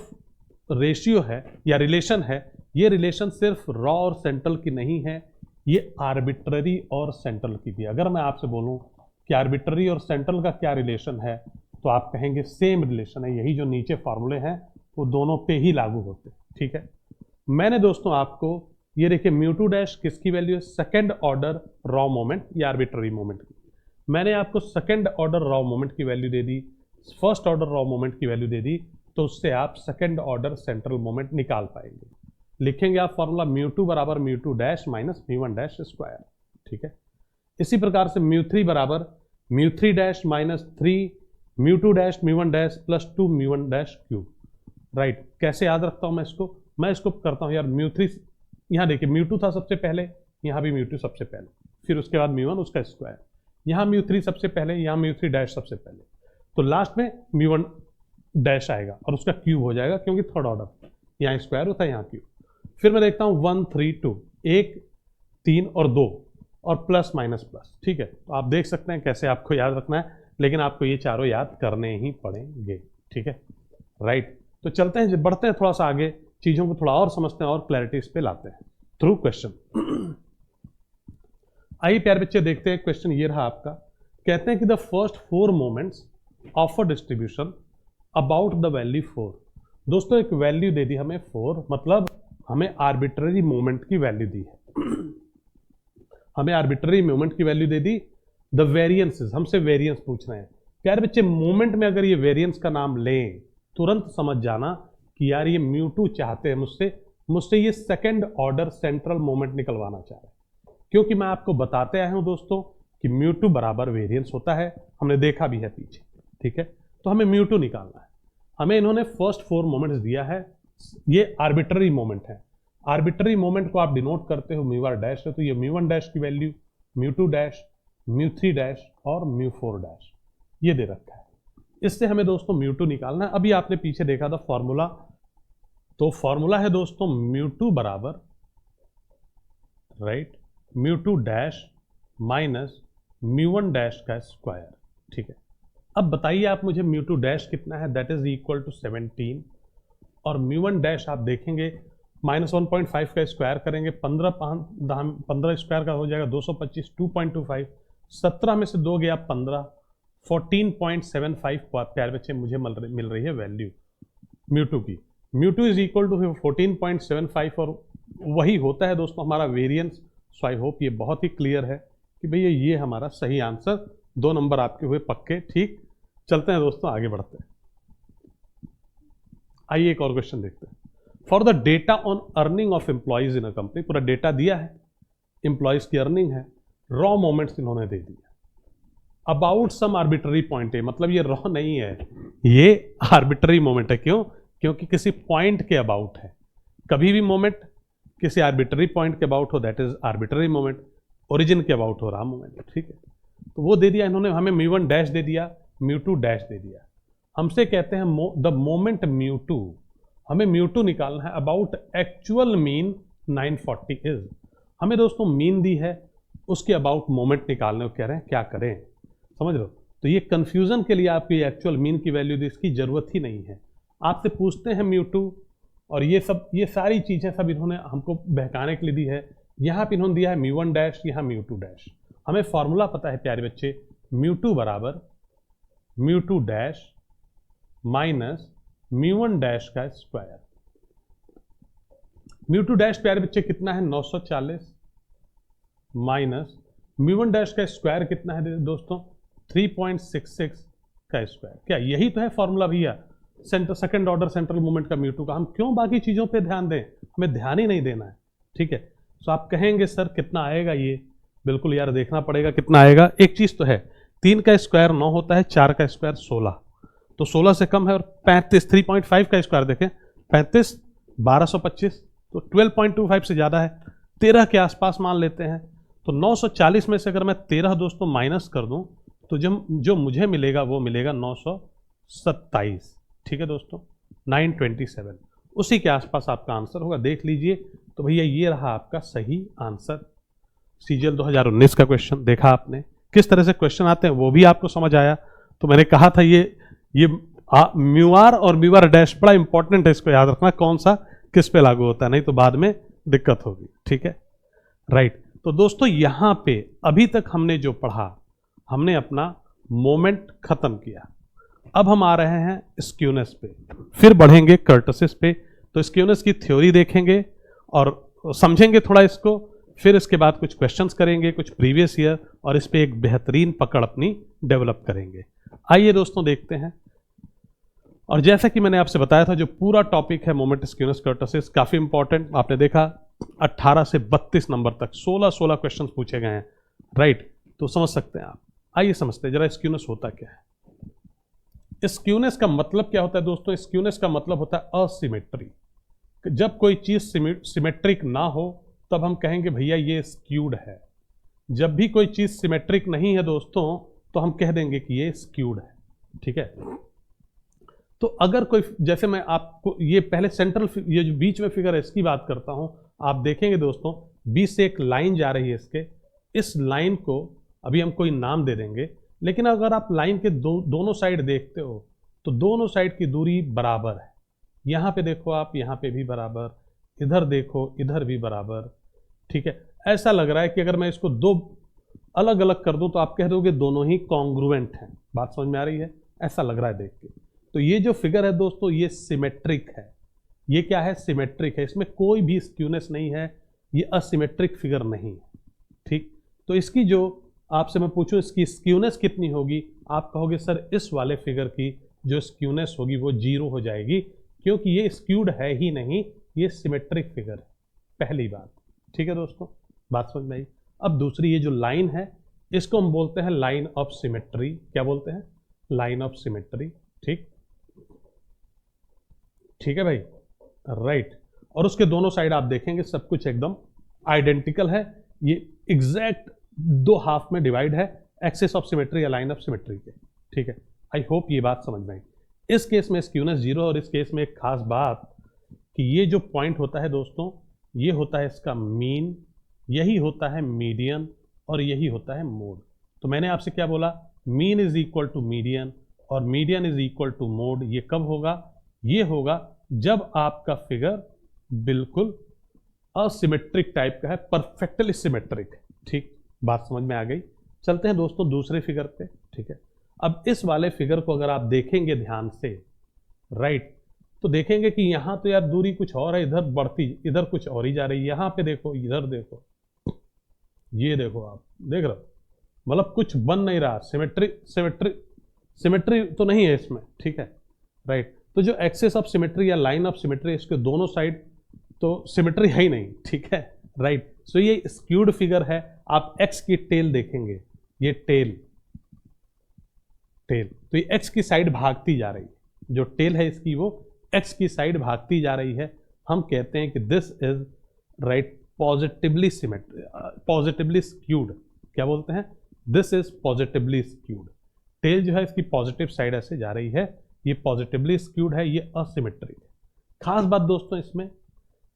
रेशियो है या रिलेशन है, ये रिलेशन सिर्फ रॉ और सेंट्रल की नहीं है, ये आर्बिट्ररी और सेंट्रल की भी। अगर मैं आपसे बोलूं कि आर्बिट्ररी और सेंट्रल का क्या रिलेशन है, तो आप कहेंगे सेम रिलेशन है, यही जो नीचे फॉर्मूले हैं वो दोनों पे ही लागू होते हैं, ठीक है। मैंने दोस्तों आपको ये देखिए μ2 डैश किसकी वैल्यू है, सेकेंड ऑर्डर रॉ मोमेंट या आर्बिट्ररी मोमेंट की। मैंने आपको सेकेंड ऑर्डर रॉ मोमेंट की वैल्यू दे दी, फर्स्ट ऑर्डर रॉ मोमेंट की वैल्यू दे दी, तो उससे आप सेकेंड ऑर्डर सेंट्रल मोमेंट निकाल पाएंगे। लिखेंगे आप फॉर्मूला μ2 बराबर μ2 डैश माइनस μ1 डैश स्क्वायर, ठीक है। इसी प्रकार से μ3 बराबर μ3 dash minus 3 μ2 dash μ1 dash plus 2 μ1 dash cube, right. कैसे याद रखता हूं मैं इसको करता हूं यार, μ3 यहाँ देखिए μ2 था सबसे पहले, यहाँ भी μ2 सबसे पहले, फिर उसके बाद μ1 उसका स्क्वायर, यहाँ μ3 सबसे पहले, यहाँ μ3 डैश सबसे पहले, तो लास्ट में μ1 डैश आएगा और उसका क्यूब हो जाएगा, क्योंकि थर्ड ऑर्डर, यहाँ स्क्वायर होता है यहाँ क्यूब। फिर मैं देखता हूँ 1 3 2, 1 3 और 2 और प्लस माइनस प्लस, ठीक है। तो आप देख सकते हैं कैसे आपको याद रखना है, लेकिन आपको ये चारों याद करने ही पड़ेंगे, ठीक है, राइट। तो चलते हैं, बढ़ते हैं थोड़ा सा आगे, चीजों को थोड़ा और समझते हैं और क्लैरिटी इस पे लाते हैं थ्रू क्वेश्चन। आइए प्यारे बच्चे देखते हैं, क्वेश्चन ये रहा आपका। कहते हैं कि the first 4 moments of a distribution about the value 4। दोस्तों एक वैल्यू दे दी हमें 4, मतलब हमें आर्बिट्ररी मोमेंट की वैल्यू दी है। हमें आर्बिट्ररी मोमेंट की value they the. The variances, हमसे वेरियंस पूछ रहे हैं। प्यारे बच्चे मोमेंट में अगर ये वेरियंस का नाम लें, तुरंत समझ जाना कि यार ये म्यू2 चाहते हैं मुझसे ये सेकंड ऑर्डर सेंट्रल मोमेंट निकलवाना चाह रहे हैं। क्योंकि मैं आपको बताते आया हूं दोस्तों कि म्यू2 बराबर वेरियंस होता है, हमने देखा भी है पीछे, ठीक है। तो हमें म्यू2 निकालना है। हमें इन्होंने फर्स्ट 4 मोमेंट्स दिया है, ये आर्बिट्ररी मोमेंट है। आर्बिट्ररी मोमेंट को आप डिनोट करते हो म्यू आर डैश से, तो ये म्यू1 डैश की वैल्यू, म्यू2 डैश, म्यू3 डैश और म्यू4 डैश ये दे रखा है। इससे हमें दोस्तों म्यू2 निकालना है। अभी आपने पीछे देखा था फॉर्मूला, तो फॉर्मूला है दोस्तों म्यू2 बराबर, राइट, म्यू2 डैश माइनस म्यू1 डैश का स्क्वायर, ठीक है। अब बताइए आप मुझे म्यू2 डैश कितना है, दैट इज इक्वल टू 17, और म्यू1 डैश आप देखेंगे -1.5 का स्क्वायर करेंगे, 15 स्क्वायर का हो जाएगा 225, 2.25, 17 में से 2 गया 15, 14.75 प्यारे बच्चे मुझे मिल रही है वैल्यू म्यू2 की। म्यू2 इज इक्वल टू 14.75, और वही होता है दोस्तों हमारा वेरियंस। सो आई होप ये बहुत ही क्लियर है कि भैया ये हमारा सही आंसर, 2 नंबर आपके हुए पक्के, ठीक। चलते हैं दोस्तों आगे बढ़ते हैं। आइए एक और क्वेश्चन देखते हैं। For the data on earning of employees in a company, पूरा डेटा दिया है, एम्प्लॉइज की अर्निंग है, रॉ मोमेंट्स इन्होंने दे दिया अबाउट सम आर्बिट्ररी पॉइंट है, मतलब ये रॉ नहीं है, ये आर्बिट्ररी मोमेंट है। क्यों? क्योंकि किसी पॉइंट के अबाउट है। कभी भी मोमेंट किसी आर्बिट्ररी पॉइंट के अबाउट हो, that is arbitrary moment. Origin के अबाउट हो रहा मोमेंट, ठीक है। तो वो दे दिया इन्होंने, हमें म्यू1 डैश दे दिया, म्यू2 डैश दे दिया। हमसे कहते हैं द मोमेंट म्यू2, हमें म्यू2 निकालना है अबाउट एक्चुअल मीन 940 इज। हमें दोस्तों मीन दी है, उसके अबाउट मोमेंट निकालने को कह रहे हैं, क्या करें समझ लो। तो ये कंफ्यूजन के लिए आपकी एक्चुअल मीन की वैल्यू दी, इसकी जरूरत ही नहीं है। आपसे पूछते हैं म्यू2, और ये सारी चीजें सब इन्होंने हमको बहकाने के लिए दी है। यहाँ पे इन्होंने दिया है म्यू1 डैश, यहाँ म्यू2 डैश। हमें फॉर्मूला पता है प्यारे बच्चे, म्यू2 बराबर म्यू2 डैश माइनस म्यू1 डैश का स्क्वायर। म्यू2 डैश प्यारे बच्चे कितना है 940, माइनस म्यू1 डैश का स्क्वायर कितना है दोस्तों 3.66 का स्क्वायर। क्या यही तो है फॉर्मूला भैया सेकंड ऑर्डर सेंट्रल मूवमेंट का म्यू2 का। हम क्यों बाकी चीजों पे ध्यान दें, हमें ध्यान ही नहीं देना है, ठीक है। तो आप कहेंगे सर कितना आएगा ये, बिल्कुल यार देखना पड़ेगा कितना आएगा। एक चीज तो है, 3 का स्क्वायर 9 होता है, 4 का स्क्वायर 16, तो 16 से कम है। और 35, 3.5 का स्क्वायर देखें 35, 1225, तो 12.25 से ज्यादा है, 13 के आसपास मान लेते हैं। तो 940 में से अगर मैं 13 दोस्तों माइनस कर दूं, तो जो मुझे मिलेगा वो मिलेगा 927, ठीक है दोस्तों, 927, उसी के आसपास आपका आंसर होगा। देख लीजिए, तो भैया ये रहा आपका सही आंसर। सीजीएल 2019 का क्वेश्चन देखा आपने, किस तरह से क्वेश्चन आते हैं वो भी आपको समझ आया। तो मैंने कहा था ये म्यू आर और म्यू आर डैश बड़ा इंपॉर्टेंट है, इसको याद रखना कौन सा किस पे लागू होता है, नहीं तो बाद में दिक्कत होगी, ठीक है, राइट। तो दोस्तों यहां पे अभी तक हमने जो पढ़ा, हमने अपना मोमेंट खत्म किया। अब हम आ रहे हैं स्क्यूनेस पे, फिर बढ़ेंगे कर्टसिस पे। तो स्क्यूनेस की थ्योरी देखेंगे और समझेंगे थोड़ा इसको, फिर इसके बाद कुछ क्वेश्चंस करेंगे, कुछ प्रीवियस ईयर, और इस पे एक बेहतरीन पकड़ अपनी डेवलप करेंगे। आइए दोस्तों देखते हैं। और जैसा कि मैंने आपसे बताया था, जो पूरा टॉपिक है मोमेंट स्क्यूनेस कर्टसिस, काफी इंपॉर्टेंट। आपने देखा 18 से 32 नंबर तक 16 क्वेश्चंस पूछे गए हैं, राइट। तो समझ सकते हैं आप। आइए समझते हैं जरा स्क्यूनेस होता क्या है। स्क्यूनेस का मतलब क्या होता है दोस्तों? स्क्यूनेस का मतलब होता है असिमेट्री। जब कोई चीज सिमेट्रिक ना हो तब हम कहेंगे भैया ये स्क्यूड है। जब भी कोई चीज सिमेट्रिक नहीं है दोस्तों, तो हम कह देंगे कि ये स्क्यूड है, ठीक है। तो अगर कोई, जैसे मैं आपको ये पहले सेंट्रल, ये जो बीच में फिगर है इसकी बात करता हूं, आप देखेंगे दोस्तों बीच से एक लाइन जा रही है इसके, इस लाइन को अभी हम कोई नाम दे देंगे, लेकिन अगर आप लाइन के दोनों साइड देखते हो तो दोनों साइड की दूरी बराबर है। यहाँ पे देखो आप, यहाँ पे भी बराबर, इधर देखो इधर भी बराबर, ठीक है। ऐसा लग रहा है कि अगर मैं इसको दो अलग अलग कर दूं तो आप कह दोगे दोनों ही कॉन्ग्रुएंट हैं। बात समझ में आ रही है? ऐसा लग रहा है देख के। तो ये जो फिगर है दोस्तों, ये सिमेट्रिक है। ये क्या है? सिमेट्रिक है। इसमें कोई भी स्क्यूनेस नहीं है, ये असिमेट्रिक फिगर नहीं है, ठीक। तो इसकी जो आपसे मैं पूछूं इसकी स्क्यूनेस कितनी होगी, आप कहोगे सर इस वाले फिगर की जो स्क्यूनेस होगी वो 0 हो जाएगी, क्योंकि ये स्क्यूड है ही नहीं, ये सिमेट्रिक फिगर है। पहली बात, ठीक है दोस्तों, बात समझ में आई। अब दूसरी, ये जो लाइन है इसको हम बोलते हैं लाइन ऑफ सिमेट्री। क्या बोलते हैं? लाइन ऑफ सिमेट्री, ठीक, ठीक है भाई, राइट। और उसके दोनों साइड आप देखेंगे सब कुछ एकदम आइडेंटिकल है, ये एग्जैक्ट 2 हाफ में डिवाइड है एक्सिस ऑफ सिमेट्री या लाइन ऑफ सिमेट्री के, ठीक है। आई होप ये बात समझ में आई। इस केस में स्क्यूनेस 0, और इस केस में एक खास बात कि ये जो पॉइंट होता है दोस्तों, ये होता है इसका मीन, यही होता है मीडियन, और यही होता है मोड। तो मैंने आपसे क्या बोला? Mean is equal to median और median is equal to mode. ये कब होगा? ये होगा जब आपका फिगर बिल्कुल असिमेट्रिक टाइप का है, परफेक्टली सिमेट्रिक, ठीक। बात समझ में आ गई। चलते हैं दोस्तों दूसरे फिगर पे, ठीक है। अब इस वाले फिगर को अगर आप देखेंगे ध्यान से, राइट, तो देखेंगे कि यहां तो यार दूरी कुछ और है, इधर बढ़ती, इधर कुछ और ही जा रही है। यहां पे देखो, इधर देखो, ये देखो, आप देख रहे हो, मतलब कुछ बन नहीं रहा, सिमेट्री सिमेट्री सिमेट्री तो नहीं है इसमें, ठीक है, राइट। तो जो एक्सिस ऑफ सिमेट्री या लाइन ऑफ सिमेट्री, इसके दोनों साइड तो सिमेट्री है ही नहीं, ठीक है, राइट। सो ये स्क्यूड फिगर है। आप एक्स की टेल देखेंगे, ये टेल तो ये एक्स की साइड भागती जा रही है, जो टेल है इसकी वो एक्स की साइड भागती जा रही है। हम कहते हैं कि this is right positively symmetry, positively skewed. क्या बोलते हैं? This is positively skewed. Tail जो है इसकी पॉजिटिव साइड ऐसे जा रही है, ये पॉजिटिवली स्क्यूड है, ये असिमेट्रिक है। खास बात दोस्तों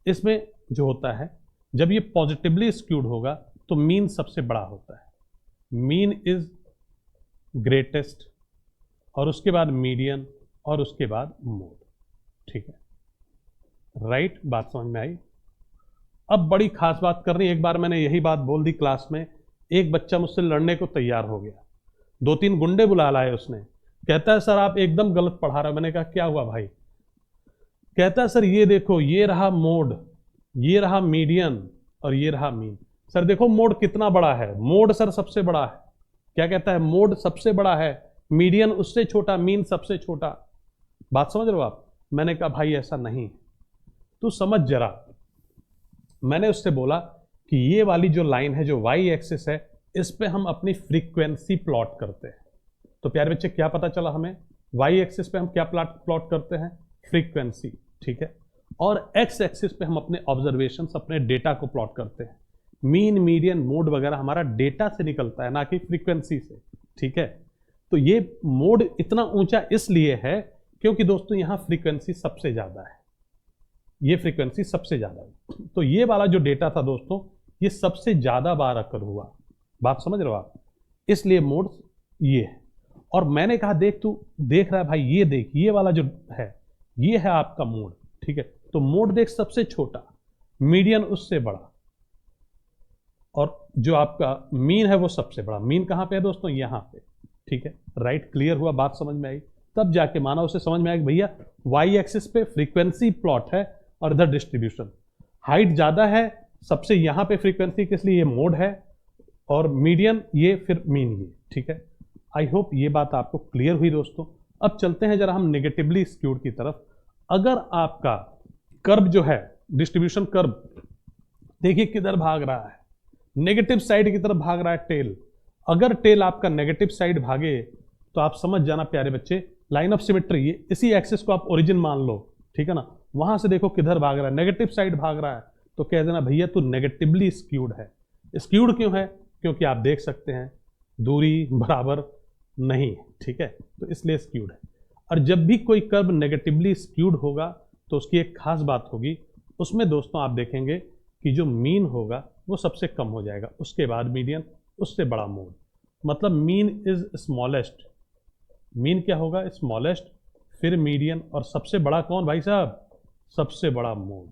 इसमें जो होता है, जब ये पॉजिटिवली स्क्यूड होगा तो मीन सबसे बड़ा होता है। मीन इज ग्रेटेस्ट, और उसके बाद मीडियन, और उसके बाद मोड, ठीक है, राइट। बात समझ में आई। अब बड़ी खास बात करनी, एक बार मैंने यही बात बोल दी क्लास में, एक बच्चा मुझसे लड़ने को तैयार हो गया, 2-3 गुंडे बुला लाए उसने। कहता है सर आप एकदम गलत पढ़ा रहे हो। मैंने कहा क्या हुआ भाई? कहता है सर ये देखो, ये रहा मोड, ये रहा मीडियन, और ये रहा मीन। सर देखो मोड कितना बड़ा है, मोड सर सबसे बड़ा है। क्या कहता है? मोड सबसे बड़ा है, मीडियन उससे छोटा, मीन सबसे छोटा। बात समझ रहे हो आप? मैंने कहा भाई ऐसा नहीं, तू समझ जरा। मैंने उससे बोला कि ये वाली जो लाइन है, जो वाई एक्सिस है, इस पे हम अपनी फ्रीक्वेंसी प्लॉट करते हैं। तो प्यारे बच्चे क्या पता चला हमें? वाई एक्सिस पे हम क्या प्लॉट करते हैं? फ्रीक्वेंसी, ठीक है। और एक्स एक्सिस पे हम अपने ऑब्जर्वेशंस, अपने डेटा को प्लॉट करते हैं। मीन, मीडियन, मोड वगैरह हमारा डेटा से निकलता है, ना कि फ्रीक्वेंसी से, ठीक है। तो ये मोड इतना ऊंचा इसलिए है क्योंकि दोस्तों यहां फ्रीक्वेंसी सबसे ज्यादा है, ये फ्रीक्वेंसी सबसे ज्यादा है। तो ये वाला जो डेटा था दोस्तों, ये सबसे ज्यादा बार अकर हुआ। बात समझ रहे हो आप? इसलिए मोड ये है। और मैंने कहा देख, तू देख रहा है भाई, ये देख, ये वाला जो है, ये है आपका मोड, ठीक है। तो मोड देख सबसे छोटा, मीडियन उससे बड़ा, और जो आपका मीन है वो सबसे बड़ा। मीन कहां पे है दोस्तों? यहां पे, ठीक है, राइट। क्लियर हुआ? बात समझ में आई? तब जाके माना उसे समझ में आया कि भैया वाई एक्सिस पे फ्रीक्वेंसी प्लॉट है और इधर डिस्ट्रीब्यूशन, हाइट ज्यादा है सबसे, यहां पे फ्रीक्वेंसी किस लिए? ये मोड है, और मीडियन ये, फिर मीन ये, ठीक है। आई होप ये बात आपको क्लियर हुई दोस्तों। अब चलते हैं जरा हम नेगेटिवली स्क्यूड की तरफ। अगर आपका कर्व जो है, डिस्ट्रीब्यूशन कर्व, देखिए किधर भाग रहा है, नेगेटिव साइड की तरफ भाग रहा है टेल। अगर टेल आपका नेगेटिव साइड भागे तो आप समझ जाना प्यारे बच्चे, लाइन ऑफ सिमेट्री, ये इसी एक्सिस को आप ओरिजिन मान लो, ठीक है ना। वहां से देखो किधर भाग रहा है, नेगेटिव साइड भाग रहा है, तो कह देना भैया तू नेगेटिवली स्क्यूड है। स्क्यूड क्यों है? क्योंकि आप देख सकते हैं दूरी बराबर नहीं है, ठीक है, तो इसलिए स्क्यूड है। और जब भी कोई कर्व नेगेटिवली स्क्यूड होगा तो उसकी एक खास बात होगी, उसमें दोस्तों आप देखेंगे कि जो मीन होगा वो सबसे कम हो जाएगा, उसके बाद मीडियन, उससे बड़ा मोड। मतलब मीन इज स्मॉलेस्ट, मीन क्या होगा, स्मॉलेस्ट, फिर मीडियन, और सबसे बड़ा कौन भाई साहब, सबसे बड़ा मोड।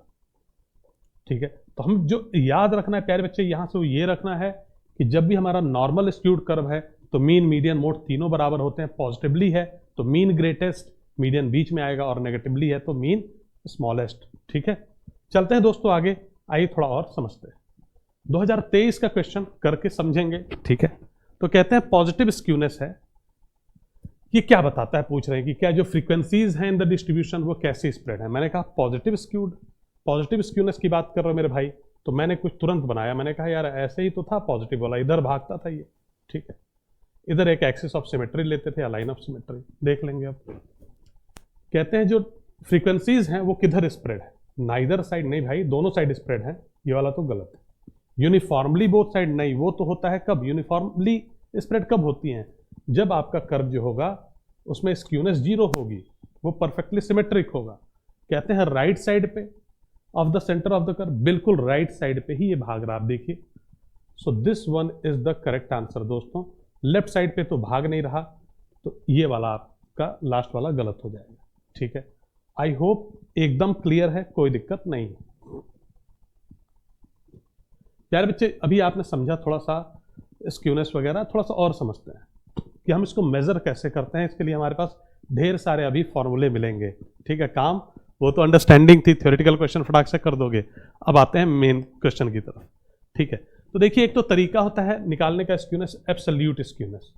ठीक है, तो हम जो याद रखना है प्यारे बच्चे यहां से वो ये रखना है कि जब भी हमारा नॉर्मल स्क्यूड कर्व है तो मीन मीडियन मोड तीनों बराबर होते हैं। पॉजिटिवली है तो मीन ग्रेटेस्ट, मीडियन बीच में आएगा, और नेगेटिवली है तो मीन स्मॉलेस्ट। ठीक है, चलते हैं दोस्तों आगे, आइए थोड़ा और समझते हैं। 2023 का क्वेश्चन करके समझेंगे। ठीक है, तो कहते हैं पॉजिटिव स्क्यूनेस है, ये क्या बताता है, पूछ रहे हैं कि क्या जो फ्रीक्वेंसीज हैं इन द डिस्ट्रीब्यूशन वो कैसे स्प्रेड है। मैंने कहा पॉजिटिव स्क्यूड, पॉजिटिव स्क्यूनेस की बात कर रहे हो मेरे भाई, तो मैंने कुछ तुरंत बनाया, मैंने कहा यार ऐसे ही तो था पॉजिटिव वाला, इधर भागता था ये। ठीक है, इधर एक एक्सिस ऑफ सिमेट्री लेते थे या लाइन ऑफ सिमेट्री, देख लेंगे अब। कहते हैं जो फ्रीक्वेंसीज हैं वो किधर स्प्रेड है, नाइदर साइड, नहीं भाई दोनों साइड स्प्रेड है, ये वाला तो गलत है। यूनिफॉर्मली बोथ साइड, नहीं, वो तो होता है कब, यूनिफॉर्मली स्प्रेड कब होती हैं, जब आपका कर्व जो होगा उसमें स्क्यूनेस जीरो होगी, वो परफेक्टली सिमेट्रिक होगा। कहते हैं राइट साइड पे of the centre of the curve, बिल्कुल राइट साइड पे ही ये भाग रहा, आप देखिए। So this one is the correct answer दोस्तों। लेफ्ट साइड पे तो भाग नहीं रहा, तो ये वाला आपका लास्ट वाला गलत हो जाएगा। ठीक है, आई होप एकदम क्लियर है, कोई दिक्कत नहीं है। यार बच्चे अभी आपने समझा थोड़ा सा स्क्यूनेस वगैरह, थोड़ा सा और समझते हैं कि हम इसको मेजर कैसे करते हैं। इसके लिए हमारे पास ढेर सारे अभी फॉर्मूले मिलेंगे। ठीक है, काम वो तो अंडरस्टैंडिंग थी, थ्योरेटिकल क्वेश्चन फटाक से कर दोगे। अब आते हैं मेन क्वेश्चन की तरफ। ठीक है, तो देखिए एक तो तरीका होता है निकालने का स्क्यूनेस, एब्सोल्यूट स्क्यूनेस।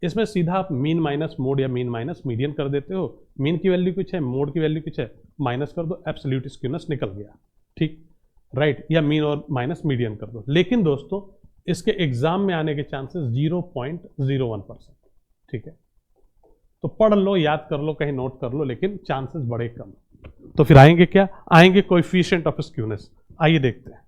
इसमें सीधा आप मीन माइनस मोड या मीन माइनस मीडियन कर देते हो, मीन की वैल्यू कुछ है, मोड की वैल्यू कुछ है, माइनस कर दो, एब्सोल्यूट स्क्यूनेस निकल गया। ठीक, राइट, या मीन और माइनस मीडियन कर दो। लेकिन दोस्तों इसके एग्जाम में आने के चांसेस 0.01%। ठीक है, तो पढ़ लो, याद कर लो, कहीं नोट कर लो, लेकिन चांसेस बड़े कम। तो फिर आएंगे क्या, आएंगे कोएफिशिएंट ऑफ स्क्यूनेस। आइए देखते हैं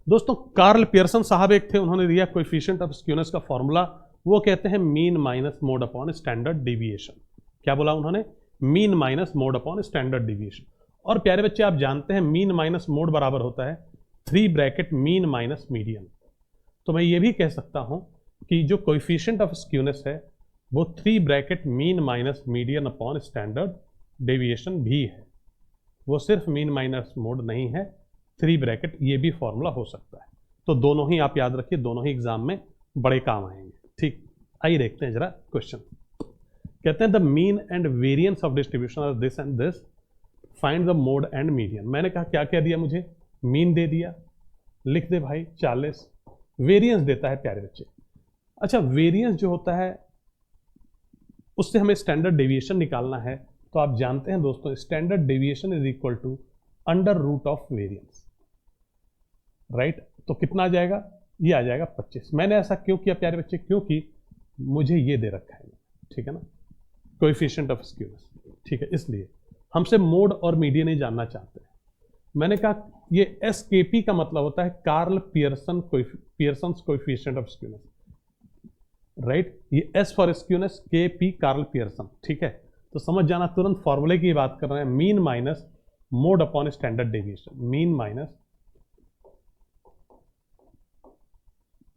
दोस्तों। कार्ल पियर्सन साहब एक थे, उन्होंने दिया कोएफिशिएंट ऑफ स्क्यूनेस का फॉर्मूला, वो कहते हैं mean minus mode upon standard deviation. क्या बोला उन्होंने, mean minus mode upon standard deviation. और प्यारे बच्चे आप जानते हैं मीन माइनस मोड बराबर होता है 3 ब्रैकेट मीन माइनस मीडियन। तो मैं ये भी कह सकता हूं कि जो कोएफिशिएंट ऑफ स्क्यूनेस है वो 3 bracket mean minus median upon standard deviation भी है, वो सिर्फ मीन माइनस मोड नहीं है, 3 ब्रैकेट ये भी फॉर्मूला हो सकता है। तो दोनों ही आप याद रखिए, दोनों ही एग्जाम में बड़े काम आएंगे। ठीक, आइए देखते हैं जरा क्वेश्चन। कहते हैं the mean and variance of distribution of this and this, find the mode and median. मैंने कहा क्या क्या दिया मुझे, मीन दे दिया, लिख दे भाई 40, वेरिएंस देता है प्यारे बच्चे। अच्छा, वेरिएंस जो होता है उससे हमें स्टैंडर्ड डेविएशन निकालना है, तो आप जानते हैं दोस्तों standard deviation is equal to under root of variance, right. तो कितना आ जाएगा, ये आ जाएगा 25। मैंने ऐसा क्यों किया प्यारे बच्चे, क्योंकि मुझे ये दे रखा है, ठीक है ना, कोएफिशिएंट ऑफ स्क्यूनेस। ठीक है, इसलिए हमसे मोड और मीडियन ही जानना चाहते हैं। मैंने कहा ये एसकेपी का मतलब होता है Karl Pearson's coefficient of skewness, right. ये S for skewness, K P Karl Pearson. ठीक है, तो समझ जाना, तुरंत फॉर्मूले की बात कर रहे हैं, mean minus mode upon standard deviation, mean minus,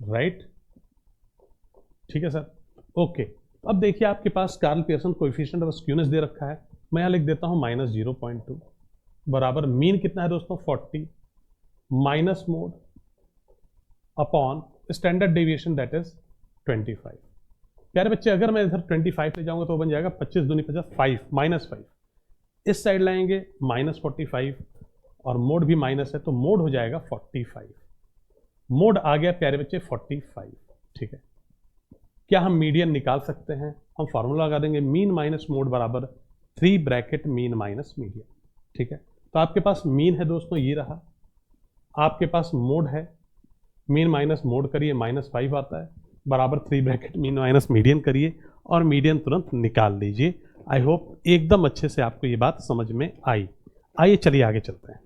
right. ठीक है सर, ओके। अब देखिए आपके पास Karl Pearson coefficient of skewness दे रखा है, मैं यहां लिख देता हूं माइनस 0.2 बराबर मीन कितना है दोस्तों 40 minus mode upon standard deviation that is 25। प्यारे बच्चे अगर मैं इधर 25 ले जाऊंगा तो बन जाएगा 25 दूनी 50, 5 माइनस 5, इस साइड लाएंगे माइनस 45 और मोड भी माइनस है तो मोड हो जाएगा 45, मोड आ गया प्यारे बच्चे 45। ठीक है, क्या हम मीडियन निकाल सकते हैं, हम फार्मूला लगा देंगे मीन माइनस मोड बराबर 3 ब्रैकेट मीन माइनस मीडियन। ठीक है, तो आपके पास मीन है दोस्तों ये रहा, आपके पास मोड है, मीन माइनस मोड करिए -5 आता है बराबर 3 ब्रैकेट मीन माइनस मीडियन करिए और मीडियन तुरंत निकाल लीजिए। आई होप एकदम अच्छे से आपको ये बात समझ में आई। आइए चलिए आगे चलते हैं।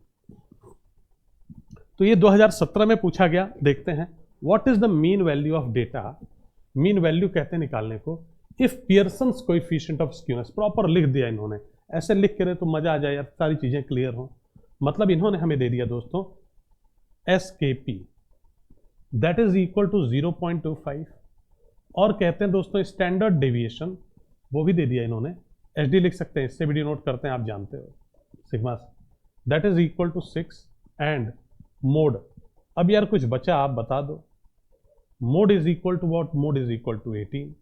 तो ये 2017 में पूछा गया, देखते हैं what is the mean value of data. Mean value कहते हैं निकालने को if Pearson's coefficient of skewness, proper लिख दिया इन्होंने, ऐसे लिख के रहे तो मजा आ जाए यार, सारी चीजें क्लियर हो। मतलब इन्होंने हमें दे दिया दोस्तों SKP that is equal to 0.25। और कहते हैं दोस्तों स्टैंडर्ड डेविएशन, वो भी दे दिया इन्होंने, एच डी लिख सकते हैं, इससे भी डिनोट करते हैं, आप जानते हो सिग्मा से, that is equal to 6 and mode. अब यार कुछ बचा, आप बता दो। Mode is equal to what? Mode is equal to 18।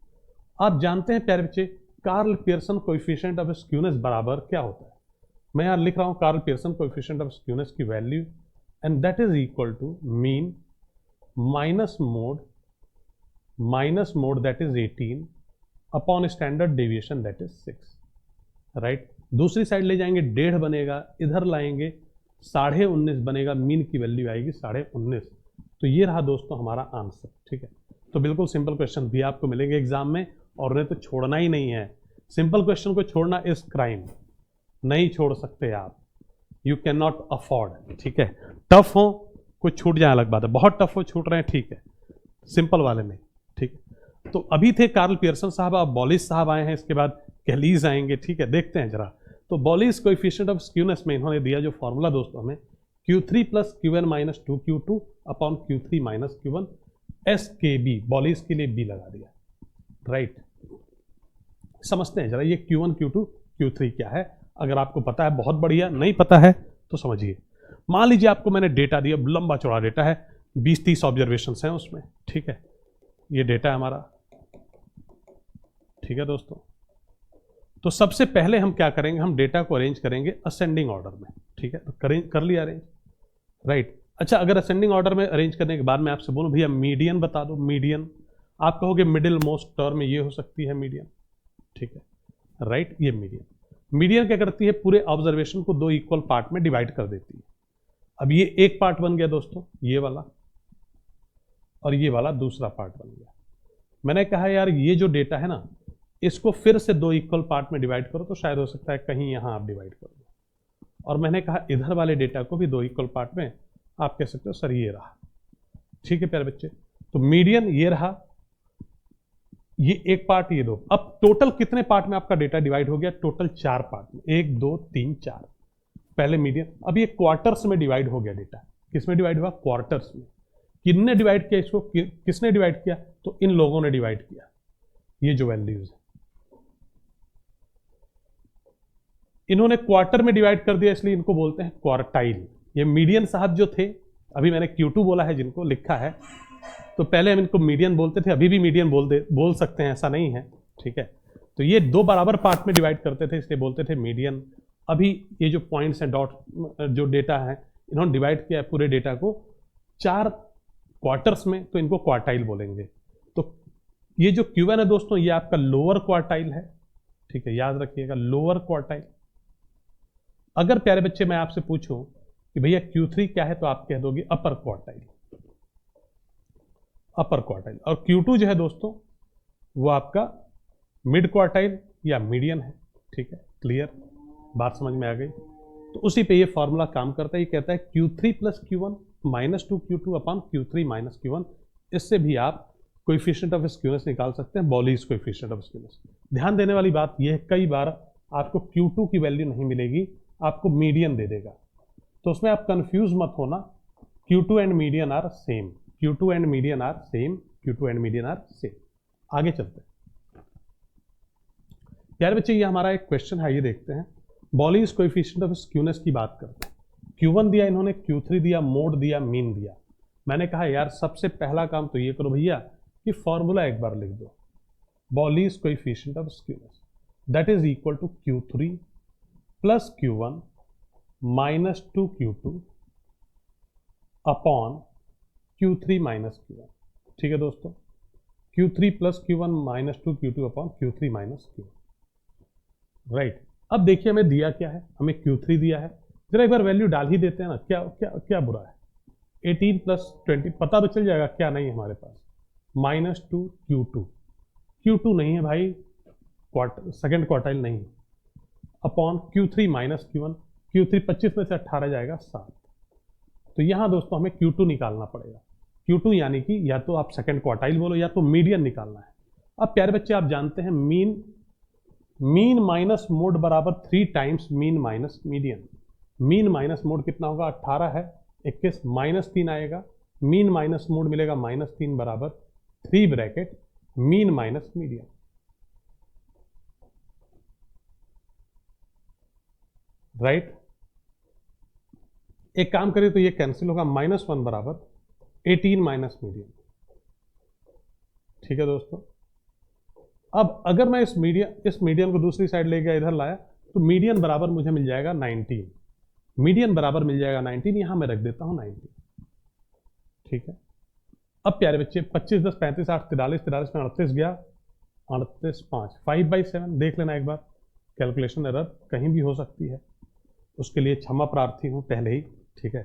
आप जानते हैं प्यारे बच्चे Karl Pearson coefficient of skewness बराबर क्या होता है? मैं यहाँ लिख रहा हूँ Karl Pearson coefficient of skewness की value, and that is equal to mean minus mode that is 18 upon standard deviation that is 6, right. दूसरी साइड ले जाएंगे 1.5 बनेगा, इधर लाएंगे 19.5 बनेगा, मीन की वैल्यू आएगी 19.5। तो ये रहा दोस्तों हमारा आंसर, ठीक है। तो बिल्कुल सिंपल क्वेश्चन भी आपको मिलेंगे एग्जाम में, और उन्हें तो छोड़ना ही नहीं है। सिंपल क्वेश्चन को छोड़ना इज क्राइम, नहीं छोड़ सकते आप, यू कैन नॉट अफोर्ड, ठीक है। टफ हो कुछ छूट जाए अलग बात है, बहुत टफ हो छूट रहे हैं, ठीक है, सिंपल वाले में, ठीक है। तो अभी थे कार्ल पियर्सन साहब, अब बॉलिस साहब आए हैं, इसके बाद कैलीज आएंगे, ठीक है। देखते हैं जरा, तो बॉलिस कोएफिशिएंट ऑफ स्क्यूनेस में इन्होंने दिया जो फॉर्मूला दोस्तों हमें, Q3 plus Qn minus 2Q2 upon Q3 minus Q1 SKB, बॉलिस के लिए B लगा दिया, राइट। समझते हैं जरा ये Q1 Q2 Q3 क्या है। अगर आपको पता है बहुत बढ़िया, नहीं पता है तो समझिए। मान लीजिए आपको मैंने डेटा दिया, लंबा चौड़ा डेटा है, 20-30 ऑब्जर्वेशंस हैं उसमें, ठीक है। ये डेटा है हमारा, ठीक है दोस्तों। तो सबसे पहले हम क्या करेंगे, हम डेटा को अरेंज करेंगे असेंडिंग ऑर्डर में, ठीक है। तो कर लिया अरेंज, राइट। अच्छा, अगर असेंडिंग ऑर्डर में अरेंज करने के बाद मैं आपसे बोलूं भैया मीडियन बता दो, मीडियन, आप कहोगे मिडिल मोस्ट टर्म ये हो सकती है मीडियन, ठीक है, राइट। ये मीडियन क्या करती है, पूरे ऑब्जर्वेशन को 2 इक्वल पार्ट में डिवाइड कर देती है। अब ये एक पार्ट बन गया दोस्तों, ये वाला, और ये वाला दूसरा पार्ट बन गया। मैंने कहा यार ये जो डेटा है ना, इसको फिर से 2 इक्वल पार्ट में डिवाइड करो, तो शायद हो सकता है कहीं यहां आप डिवाइड कर दो। और मैंने कहा इधर वाले डेटा को भी 2 इक्वल पार्ट में, आप कह सकते हो सर ये रहा, ठीक है प्यारे बच्चे। तो मीडियन ये रहा, ये एक पार्ट, ये 2। अब टोटल कितने पार्ट में आपका डेटा डिवाइड हो गया? टोटल 4 पार्ट में, 1 2 3 4। पहले मीडियन, अब ये क्वार्टर्स में डिवाइड हो गया डेटा। किस में डिवाइड हुआ? क्वार्टर्स में। किसने डिवाइड किया इसको? किसने डिवाइड किया? तो इन लोगों ने डिवाइड किया, ये जो वैल्यूज है इन्होंने क्वार्टर में डिवाइड कर दिया, इसलिए इनको बोलते हैं क्वार्टाइल। ये मीडियन साहब जो थे, अभी मैंने Q2 बोला है जिनको लिखा है, तो पहले हम इनको मीडियन बोलते थे, अभी भी मीडियन बोल सकते हैं, ऐसा नहीं है, ठीक है। तो ये 2 बराबर पार्ट में डिवाइड करते थे, इसलिए बोलते थे मीडियन। अभी ये जो पॉइंट्स हैं, डॉट जो डेटा है, इन्होंने डिवाइड किया पूरे डेटा को 4 क्वार्टर्स में, तो इनको क्वार्टाइल बोलेंगे। तो ये जो Q1 है दोस्तों, ये आपका लोअर क्वार्टाइल है, ठीक है, याद रखिएगा, लोअर क्वार्टाइल। अगर प्यारे बच्चे मैं आपसे पूछूं कि भैया Q3 क्या है, तो आप कह दोगे अपर क्वार्टाइल, अपर क्वार्टाइल। और Q2 जो है दोस्तों, वो आपका मिड क्वार्टाइल या मीडियन है, ठीक है। क्लियर, बात समझ में आ गई। तो उसी पे ये फॉर्मूला काम करता है, ये कहता है Q3 plus Q1 minus 2Q2 upon Q3 minus Q1। इससे भी आप कोएफिशिएंट ऑफ स्क्यूनेस निकाल सकते हैं, बॉलीज कोएफिशिएंट ऑफ स्क्यूनेस। ध्यान देने वाली बात यह है, कई बार आपको Q2 की वैल्यू नहीं मिलेगी, आपको मीडियन दे देगा, तो उसमें आप कंफ्यूज मत होना। Q2 and median are same, Q2 and median are same, Q2 and median are same. आगे चलते हैं प्यारे बच्चे, ये हमारा एक क्वेश्चन है, ये देखते हैं। बॉलीज कोएफिशिएंट ऑफ स्क्यूनेस की बात करते हैं। Q1 दिया इन्होंने, Q3 दिया, मोड दिया, मीन दिया। मैंने कहा यार सबसे पहला काम तो ये करो भैया कि फॉर्मूला एक बार लिख दो, Bowley's coefficient of skewness that is equal to Q3 plus Q1 minus 2Q2 upon Q3 minus Q1, ठीक है दोस्तों। Q3 plus Q1 minus 2Q2 upon Q3 minus Q1, right. अब देखिए हमें दिया क्या है, हमें Q3 दिया है, जरा एक बार वैल्यू डाल ही देते हैं ना, क्या क्या क्या बुरा है। 18 प्लस 20 पता तो चल जाएगा क्या नहीं है हमारे पास, माइनस 2Q2, Q2 नहीं है भाई, सेकेंड क्वार्टाइल नहीं, upon Q3 minus Q1, Q3 25 में से 18 जाएगा 7। तो यहां दोस्तों हमें Q2 निकालना पड़ेगा। Q2 यानी कि या तो आप सेकेंड क्वार्टाइल बोलो या तो मीडियन निकालना है। अब प्यारे बच्चे आप जानते हैं मीन माइनस मोड बराबर 3 times mean minus median. Mean minus mode कितना होगा, 18 है, 21 माइनस 3 आएगा, मीन माइनस मोड मिलेगा -3 बराबर 3 bracket mean minus median. Right, एक काम करें तो ये कैंसिल होगा, -1 बराबर 18 माइनस मीडियन। ठीक है दोस्तों, अब अगर मैं इस मीडियन को दूसरी साइड ले गया, इधर लाया, तो मीडियन बराबर मुझे मिल जाएगा 19। मीडियन बराबर मिल जाएगा 19, यहां मैं रख देता हूं 19। ठीक है, अब प्यारे बच्चे 25 10 35 8 43 43 में 38 गया, 38 5 5/7 देख लेना एक बार, कैलकुलेशन एरर कहीं भी हो सकती है, उसके लिए क्षमा प्रार्थी हूं पहले ही। ठीक है,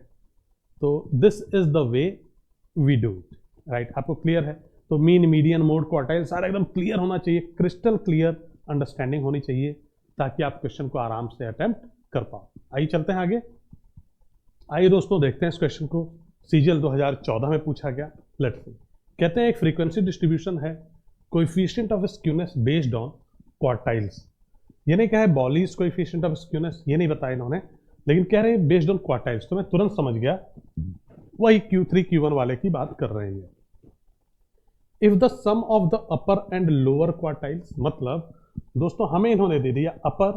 तो this is the way we do it. Right, आपको क्लियर है? तो मीन मीडियन मोड क्वार्टाइल सारा एकदम क्लियर होना चाहिए, क्रिस्टल क्लियर अंडरस्टैंडिंग होनी चाहिए, ताकि आप क्वेश्चन को आराम से अटेम्प्ट कर पाओ। आइए चलते हैं आगे। आइए दोस्तों देखते हैं इस क्वेश्चन को, सीजीएल 2014 में पूछा गया। लेट्स सी, कहते हैं एक फ्रीक्वेंसी डिस्ट्रीब्यूशन है, coefficient of skewness based on quartiles. ये नहीं कहा है बॉलीज कोएफिशिएंट ऑफ स्क्यूनेस, ये नहीं बताया इन्होंने, लेकिन कह रहे हैं बेस्ड ऑन क्वार्टाइल्स, तो मैं तुरंत समझ गया वही Q3 Q1 वाले की बात कर रहे हैं। If the sum of the upper and lower quartiles, मतलब दोस्तों हमें इन्होंने दे दिया अपर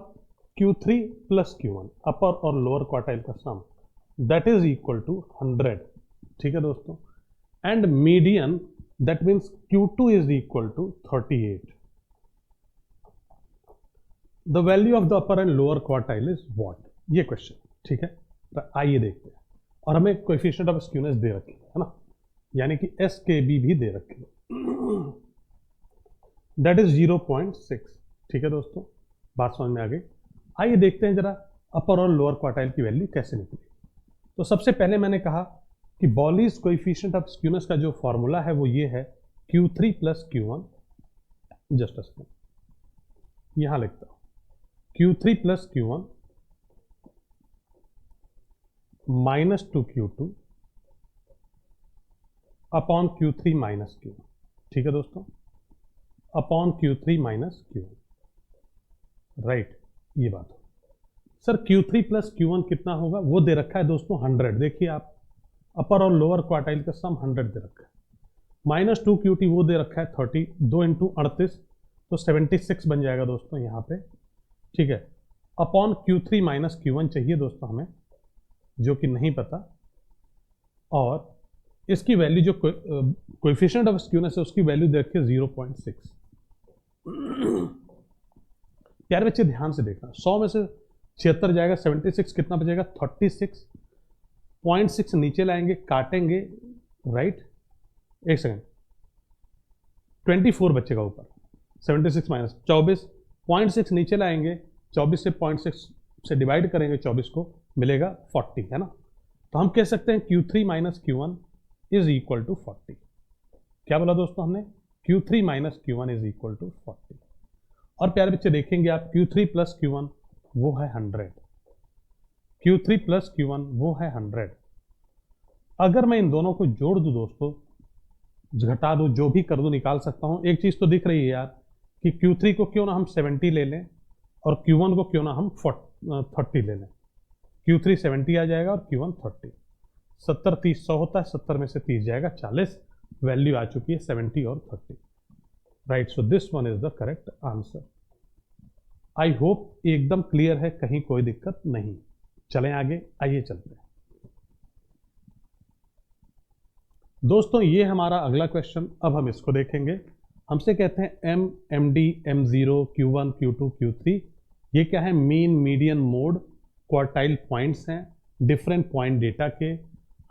Q3 प्लस Q1, अपर और लोअर क्वार्टाइल का sum, that is equal to 100। ठीक है दोस्तों, and median that means Q2 is equal to 38। The value of the upper and lower quartile is what, ये क्वेश्चन। ठीक है, तो आइए देखते हैं, और हमें कोएफिशिएंट ऑफ स्क्यूनेस दे रखी है ना, यानी कि SKB भी दे रखी है, दैट इज 0.6। ठीक है दोस्तों, बात समझ में आ गई। आइए देखते हैं जरा अपर और लोअर क्वार्टाइल की वैल्यू कैसे निकली। तो सबसे पहले मैंने कहा कि बॉलीज कोएफिशिएंट ऑफ स्क्यूनेस का जो फॉर्मूला है वो ये है Q3 plus Q1, just a यहां लिखता हूं Q3 plus Q1 -2Q2 upon Q3 minus Q1। ठीक है दोस्तों, upon Q3 minus Q1। Right, ये बात हो। सर Q3 प्लस Q1 कितना होगा, वो दे रखा है दोस्तों 100। देखिए आप, अपर और लोअर क्वार्टाइल का सम 100 दे रखा है, -2Q2 वो दे रखा है 30, 2 × 38 तो 76 बन जाएगा दोस्तों यहाँ पे। ठीक है, अपॉन Q3 माइनस Q1 चाहिए दोस्तों हमें, जो कि नहीं पता, और इसकी वैल्यू जो कोएफिशिएंट ऑफ स्क्यूनेस है उसकी वैल्यू दे रखी है 0.6। प्यारे बच्चे ध्यान से देखना, 100 में से 76 जाएगा, 76 कितना बचेगा 36.6 नीचे लाएंगे, काटेंगे, राइट, एक सेकेंड, 24 बचेगा ऊपर, 76 माइनस 24.6 नीचे लाएंगे, 24 से 0.6 से डिवाइड करेंगे 24 को, मिलेगा 40, है ना। तो हम कह सकते हैं Q3 minus Q1 is equal to 40। क्या बोला दोस्तों हमने, Q3 minus Q1 is equal to 40। और प्यारे बच्चे देखेंगे आप, Q3 प्लस Q1 वो है 100, Q3 प्लस Q1 वो है 100। अगर मैं इन दोनों को जोड़ दूं दोस्तों, घटा दूं, जो भी कर दूं, निकाल सकता हूं। एक चीज तो दिख रही है यार कि Q3 को क्यों ना हम 70 ले लें और Q1 को क्यों ना हम 30 ले लें। Q3 70 आ जाएगा और Q1 30। 70 30 100 होता है, 70 में से 30 जाएगा 40, वैल्यू आ चुकी है 70 और 30। Right, so this one is the correct answer. I hope एकदम क्लियर है, कहीं कोई दिक्कत नहीं। चलें आगे, आइए चलते हैं दोस्तों। ये हमारा अगला क्वेश्चन, अब हम इसको देखेंगे। हमसे कहते हैं M, MD, M0, Q1, Q2, Q3, ये क्या है, mean median mode quartile points हैं, डिफरेंट पॉइंट डेटा के।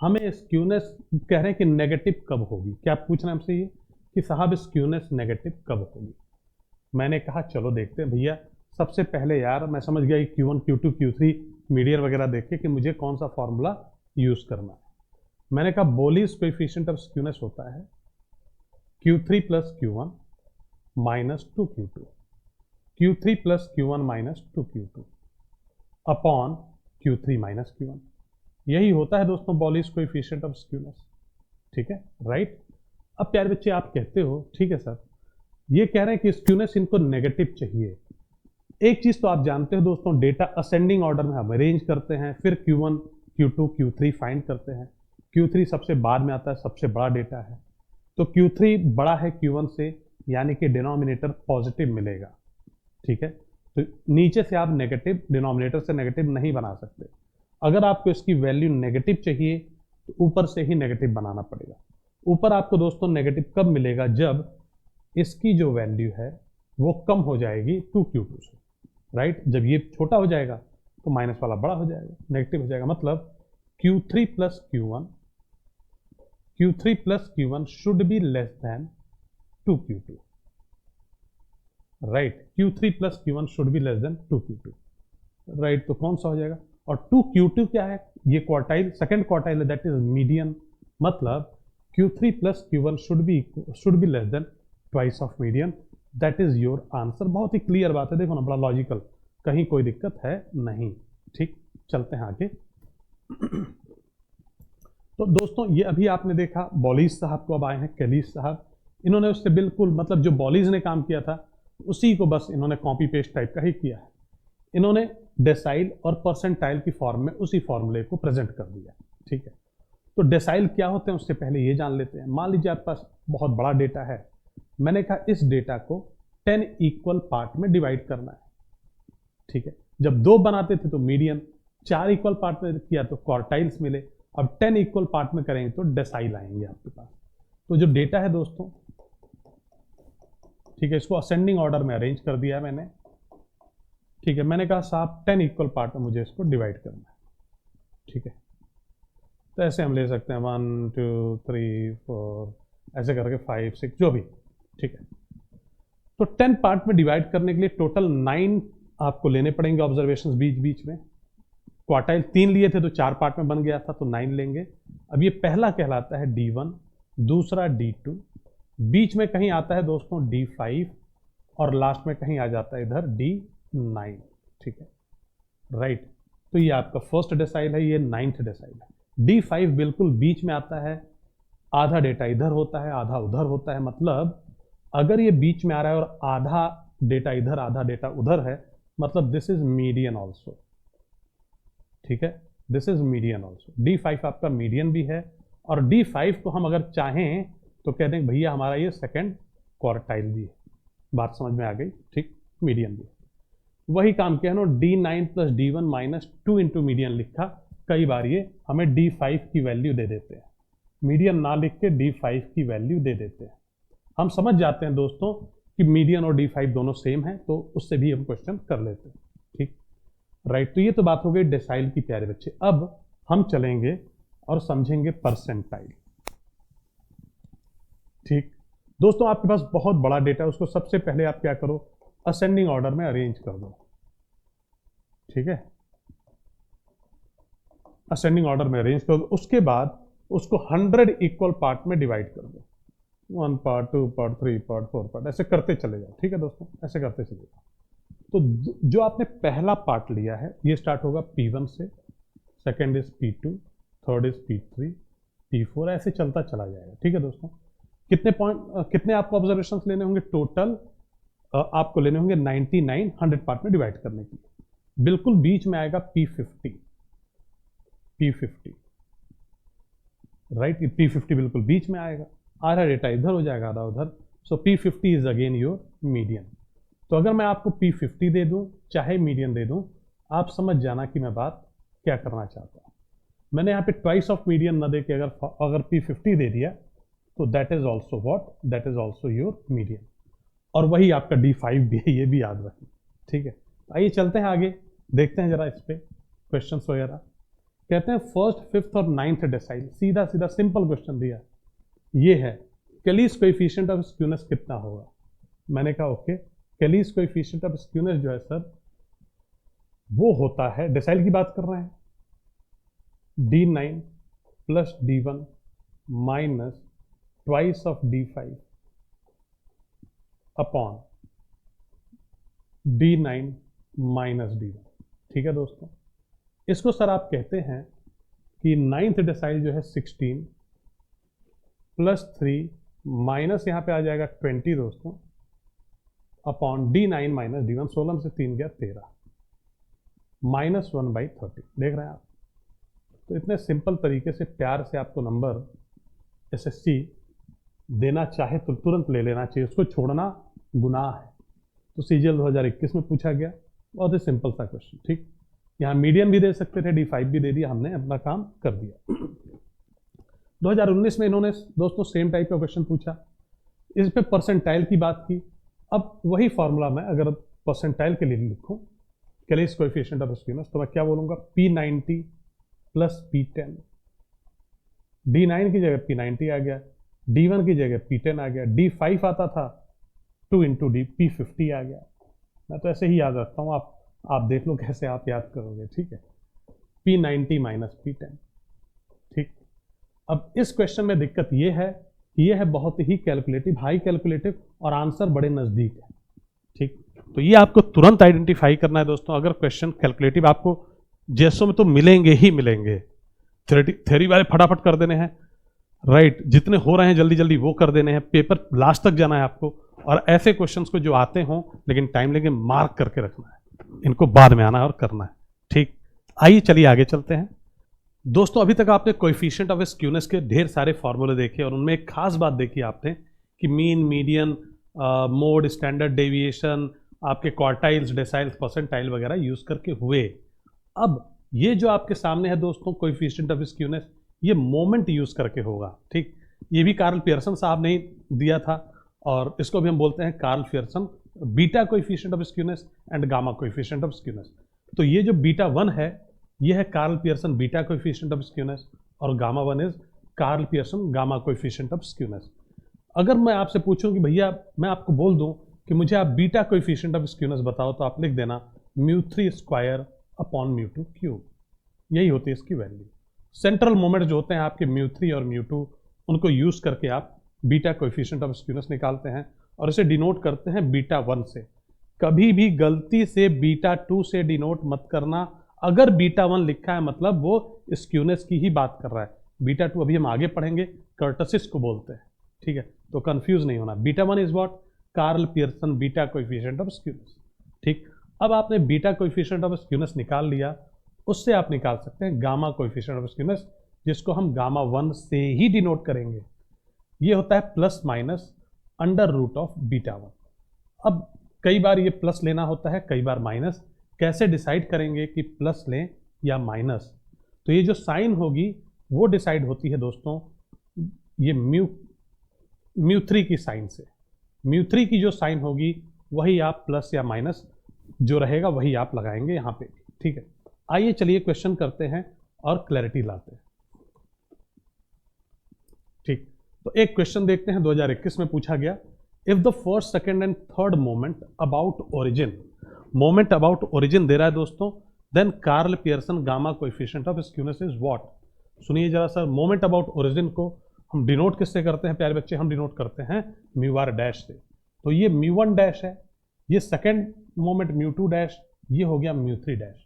हमें स्क्यूनेस कह रहे हैं कि नेगेटिव कब होगी। क्या पूछ रहे हैं हमसे ये कि साहब स्क्यूनेस नेगेटिव कब होगी। मैंने कहा चलो देखते हैं भैया, सबसे पहले यार मैं समझ गया कि Q1, Q2, Q3 मीडियन वगैरह देखे कि मुझे कौन सा फॉर्मूला यूज करना है। मैंने कहा बोलीज कोएफिशिएंट ऑफ स्क्यूनेस होता है Q3 plus Q1 minus 2Q2, Q3 plus Q1 minus 2Q2 upon Q3 minus Q1। यही होता है दोस्तों बॉलीज कोएफिशिएंट ऑफ स्क्यूनेस। ठीक है, राइट। अब प्यारे बच्चे आप कहते हो ठीक है सर, ये कह रहे हैं कि स्क्यूनेस इनको नेगेटिव चाहिए। एक चीज तो आप जानते हो दोस्तों, डेटा असेंडिंग ऑर्डर में हम अरेंज करते हैं, फिर Q1, Q2, Q3 फाइंड करते हैं। Q3 सबसे बाद में आता है, सबसे बड़ा डेटा है, तो Q3 बड़ा है Q1 से, यानी कि डिनोमिनेटर पॉजिटिव मिलेगा। ठीक है, तो नीचे से आप नेगेटिव, डिनोमिनेटर से नेगेटिव नहीं बना सकते। अगर आपको इसकी वैल्यू नेगेटिव चाहिए तो ऊपर से ही नेगेटिव बनाना पड़ेगा। ऊपर आपको दोस्तों नेगेटिव कब मिलेगा? जब इसकी जो वैल्यू है वो कम हो जाएगी 2Q2 से, राइट। जब ये छोटा हो जाएगा तो माइनस वाला बड़ा हो जाएगा, नेगेटिव हो जाएगा। मतलब Q3 plus Q1 should be less than 2Q2, right. Q3 plus Q1 should be less than 2Q2, right. तो कौन सा हो जाएगा? और 2Q2 क्या है? ये क्वार्टाइल, सेकंड क्वार्टाइल है, दैट इज मीडियन। मतलब Q3 plus Q1 should be less than twice of median, that is your answer. बहुत ही क्लियर बात है, देखो ना, बड़ा लॉजिकल, कहीं कोई दिक्कत है नहीं। ठीक, चलते हैं आगे। तो दोस्तों ये अभी आपने देखा बॉलीज साहब को, अब आए हैं कैलीज साहब। इन्होंने उससे बिल्कुल, मतलब जो बॉलीज ने काम किया था उसी को बस इन्होंने कॉपी पेस्ट टाइप का ही किया है। इन्होंने डेसाइल और परसेंटाइल की फॉर्म में उसी फॉर्मूले को प्रेजेंट कर दिया। ठीक है, तो डेसाइल क्या होते हैं उससे पहले ये जान लेते हैं। मान लीजिए आपके पास बहुत बड़ा डेटा है, मैंने कहा इस डेटा को 10 इक्वल पार्ट में डिवाइड करना है। ठीक है, जब 2 बनाते थे तो मीडियन, 4 इक्वल पार्ट में किया तो क्वार्टाइल्स मिले, अब 10 इक्वल पार्ट में करेंगे तो डेसाइल आएंगे आपके पास। तो जो डेटा है दोस्तों, ठीक है, इसको असेंडिंग ऑर्डर में अरेंज कर दिया मैंने। ठीक है, मैंने कहा साहब 10 इक्वल पार्ट में मुझे इसको डिवाइड करना है। ठीक है, तो ऐसे हम ले सकते हैं 1 2 3 4 ऐसे करके 5 6 जो भी। ठीक है, तो 10 पार्ट में डिवाइड करने के लिए टोटल 9 आपको लेने पड़ेंगे ऑब्जर्वेशंस बीच बीच में। क्वार्टाइल 3 लिए थे तो 4 पार्ट में बन गया था, तो 9 लेंगे। अब ये पहला कहलाता है D1, दूसरा D2, बीच में कहीं आता है दोस्तों D5 और लास्ट में कहीं आ जाता है इधर D9। ठीक है, राइट। तो ये आपका फर्स्ट डेसाइल है, ये 9th डेसाइल है। D5 बिल्कुल बीच में आता है, आधा डेटा इधर होता है आधा उधर होता है। मतलब अगर ये बीच में आ रहा है और आधा डेटा इधर आधा डेटा उधर है, मतलब दिस इज मीडियन ऑल्सो। ठीक है, this is median also. D5 आपका मीडियन भी है, और D5 को हम अगर चाहें तो कह दें भैया हमारा ये सेकंड क्वार्टाइल भी है। बात समझ में आ गई? ठीक, मीडियन भी है। वही काम किया है ना, D9 plus D1 minus 2 into median लिखा। कई बार ये हमें D5 की वैल्यू दे देते हैं, मीडियन ना लिख के D5 की वैल्यू दे देते हैं। हम समझ जाते हैं दोस्तों कि मीडियन और D5 दोनों सेम है, तो उससे भी हम क्वेश्चन कर लेते हैं। ठीक, राइट। तो ये तो बात हो गई डेसाइल की, प्यारे बच्चे। अब हम चलेंगे और समझेंगे परसेंटाइल। ठीक दोस्तों, आपके पास बहुत बड़ा डेटा है, उसको सबसे पहले आप क्या करो, असेंडिंग ऑर्डर में अरेंज कर दो। ठीक है, असेंडिंग ऑर्डर में अरेंज कर दो। उसके बाद उसको 100 इक्वल पार्ट में डिवाइड कर दो। 1 पार्ट 2 पार्ट 3 पार्ट 4 पार्ट ऐसे करते चले जाओ। ठीक है दोस्तों, ऐसे करते चले जाओ। तो जो आपने पहला पार्ट लिया है ये स्टार्ट होगा P1 से, second is P2, third is P3, P4, ऐसे चलता चला जाएगा। ठीक है दोस्तों, कितने आपको ऑब्जर्वेशंस लेने होंगे टोटल? आपको लेने होंगे 99 100 पार्ट में डिवाइड करने के लिए। बिल्कुल बीच में आएगा P50, राइट। P50 बिल्कुल बीच में आएगा, आधा डेटा इधर हो जाएगा आधा उधर। सो P50 is again your median. तो अगर मैं आपको P50 दे दूं चाहे मीडियन दे दूं, आप समझ जाना कि मैं बात क्या करना चाहता हूं। मैंने यहाँ पे ट्वाइस ऑफ मीडियन ना दे के अगर P50 दे दिया तो that is also what, that is also your median. और वही आपका D5 भी है, ये भी याद रखें। ठीक है, आइए चलते हैं आगे, देखते हैं जरा इस पे क्वेश्चन वगैरह। कहते हैं फर्स्ट, फिफ्थ और 9th डेसाइल। सीधा सीधा सिंपल क्वेश्चन दिया, ये है कैलीज कोएफिशिएंट ऑफ स्क्यूनेस कितना होगा। मैंने कहा ओके, कैलीज कोएफिशिएंट ऑफ स्क्यूनेस जो है सर वो होता है, डेसाइल की बात कर रहे हैं, D9 plus D1 minus twice of D5 upon D9 minus D1। ठीक है दोस्तों, इसको सर आप कहते हैं कि 9th डेसाइल जो है 16 प्लस 3 माइनस यहाँ पे आ जाएगा 20 दोस्तों, अपॉन D9 माइनस D1। 16 से 3 गया 13, -1/30। देख रहे हैं आप, तो इतने सिंपल तरीके से प्यार से आपको नंबर एसएससी देना चाहे तो तुरंत ले लेना चाहिए, उसको छोड़ना गुनाह है। तो सीजीएल 2021 में पूछा गया, बहुत ही सिंपल सा क्वेश्चन। ठीक, यहाँ मीडियन भी दे सकते थे, D5 भी दे दिया, हमने अपना काम कर दिया। 2019 में इन्होंने दोस्तों सेम टाइप का क्वेश्चन पूछा, इस पे परसेंटाइल की बात की। अब वही फॉर्मूला मैं अगर परसेंटाइल के लिए लिखूं, कैलिस कोएफिशिएंट ऑफ स्क्यूनेस, तो मैं क्या बोलूंगा, P90 प्लस P10। D9 की जगह P90 आ गया, D1 की जगह P10 आ गया, D5 आता था 2 इंटू डी P50 आ गया। मैं तो ऐसे ही याद रखता हूँ, आप देख लो कैसे आप याद करोगे। ठीक है, P90 माइनस P10। ठीक, अब इस क्वेश्चन में दिक्कत ये है कि ये है बहुत ही कैलकुलेटिव, हाई कैलकुलेटिव, और आंसर बड़े नजदीक है। ठीक, तो ये आपको तुरंत आइडेंटिफाई करना है दोस्तों। अगर क्वेश्चन कैलकुलेटिव आपको जैसों में तो मिलेंगे ही मिलेंगे, थ्योरी वाले फटाफट कर देने हैं, राइट, जितने हो रहे हैं जल्दी जल्दी वो कर देने हैं, पेपर लास्ट तक जाना है आपको। और ऐसे क्वेश्चंस को जो आते हों लेकिन टाइम लेके मार्क करके रखना है, इनको बाद में आना है और करना है। ठीक, आइए चलिए आगे चलते हैं दोस्तों। अभी तक आपने कोएफिशिएंट ऑफ स्क्यूनेस के ढेर सारे फॉर्मूले देखे और उनमें एक खास बात देखी आपने कि mean, median, mode, standard deviation, आपके क्वार्टाइल्स, डेसाइल्स, परसेंटाइल वगैरह यूज करके हुए। अब ये जो आपके सामने है दोस्तों कोएफिशिएंट ऑफ स्क्यूनेस, ये मोमेंट यूज करके होगा। ठीक, ये भी कार्ल पियर्सन साहब ने दिया था और इसको भी हम बोलते हैं Karl Pearson beta coefficient of skewness and gamma coefficient of skewness. तो ये जो बीटा 1 है ये है Karl Pearson beta coefficient of skewness और gamma 1 is Karl Pearson gamma coefficient of skewness. अगर मैं आपसे पूछूं कि भैया मैं आपको बोल दूं कि मुझे आप बीटा कोएफिशिएंट ऑफ स्क्यूनेस बताओ, तो आप लिख देना μ3 स्क्वायर अपॉन μ2 क्यूब, यही होती है इसकी वैल्यू। सेंट्रल मोमेंट जो होते हैं आपके μ3 और μ2, उनको यूज करके आप बीटा कोएफिशिएंट ऑफ स्क्यूनेस निकालते हैं और इसे डिनोट करते हैं बीटा 1 से। कभी भी गलती से बीटा 2 से डिनोट मत करना। अगर बीटा 1 लिखा है मतलब वो स्क्यूनेस की ही बात कर रहा है। बीटा 2 अभी हम आगे पढ़ेंगे, कर्टसिस को बोलते हैं। ठीक है, तो कंफ्यूज नहीं होना। Beta 1 is what, Karl Pearson beta coefficient of skewness. ठीक, अब आपने बीटा कोएफिशिएंट ऑफ स्क्यूनेस निकाल लिया, उससे आप निकाल सकते हैं गामा कोएफिशिएंट ऑफ स्क्यूनेस, जिसको हम गामा 1 से ही डिनोट करेंगे। ये होता है plus minus under root of beta 1। अब कई बार ये प्लस लेना होता है, कई बार माइनस। कैसे डिसाइड करेंगे कि प्लस लें या माइनस? तो ये जो साइन होगी वो डिसाइड होती है दोस्तों ये μ3 की साइन से। μ3 की जो साइन होगी वही आप प्लस या माइनस जो रहेगा वही आप लगाएंगे यहाँ पे। ठीक है, आइए चलिए क्वेश्चन करते हैं और क्लैरिटी लाते हैं। ठीक, तो एक क्वेश्चन देखते हैं 2021 में पूछा गया, if the first, second and third moment about origin, moment about origin दे रहा है दोस्तों, then Karl Pearson gamma coefficient of skewness is what. सुनिए जरा सर, मोमेंट अबाउट ओरिजिन को हम डिनोट किससे करते हैं प्यारे बच्चे? हम डिनोट करते हैं μr डैश से। तो ये μ1 डैश है, ये सेकंड मोमेंट μ2 डैश, ये हो गया μ3 डैश।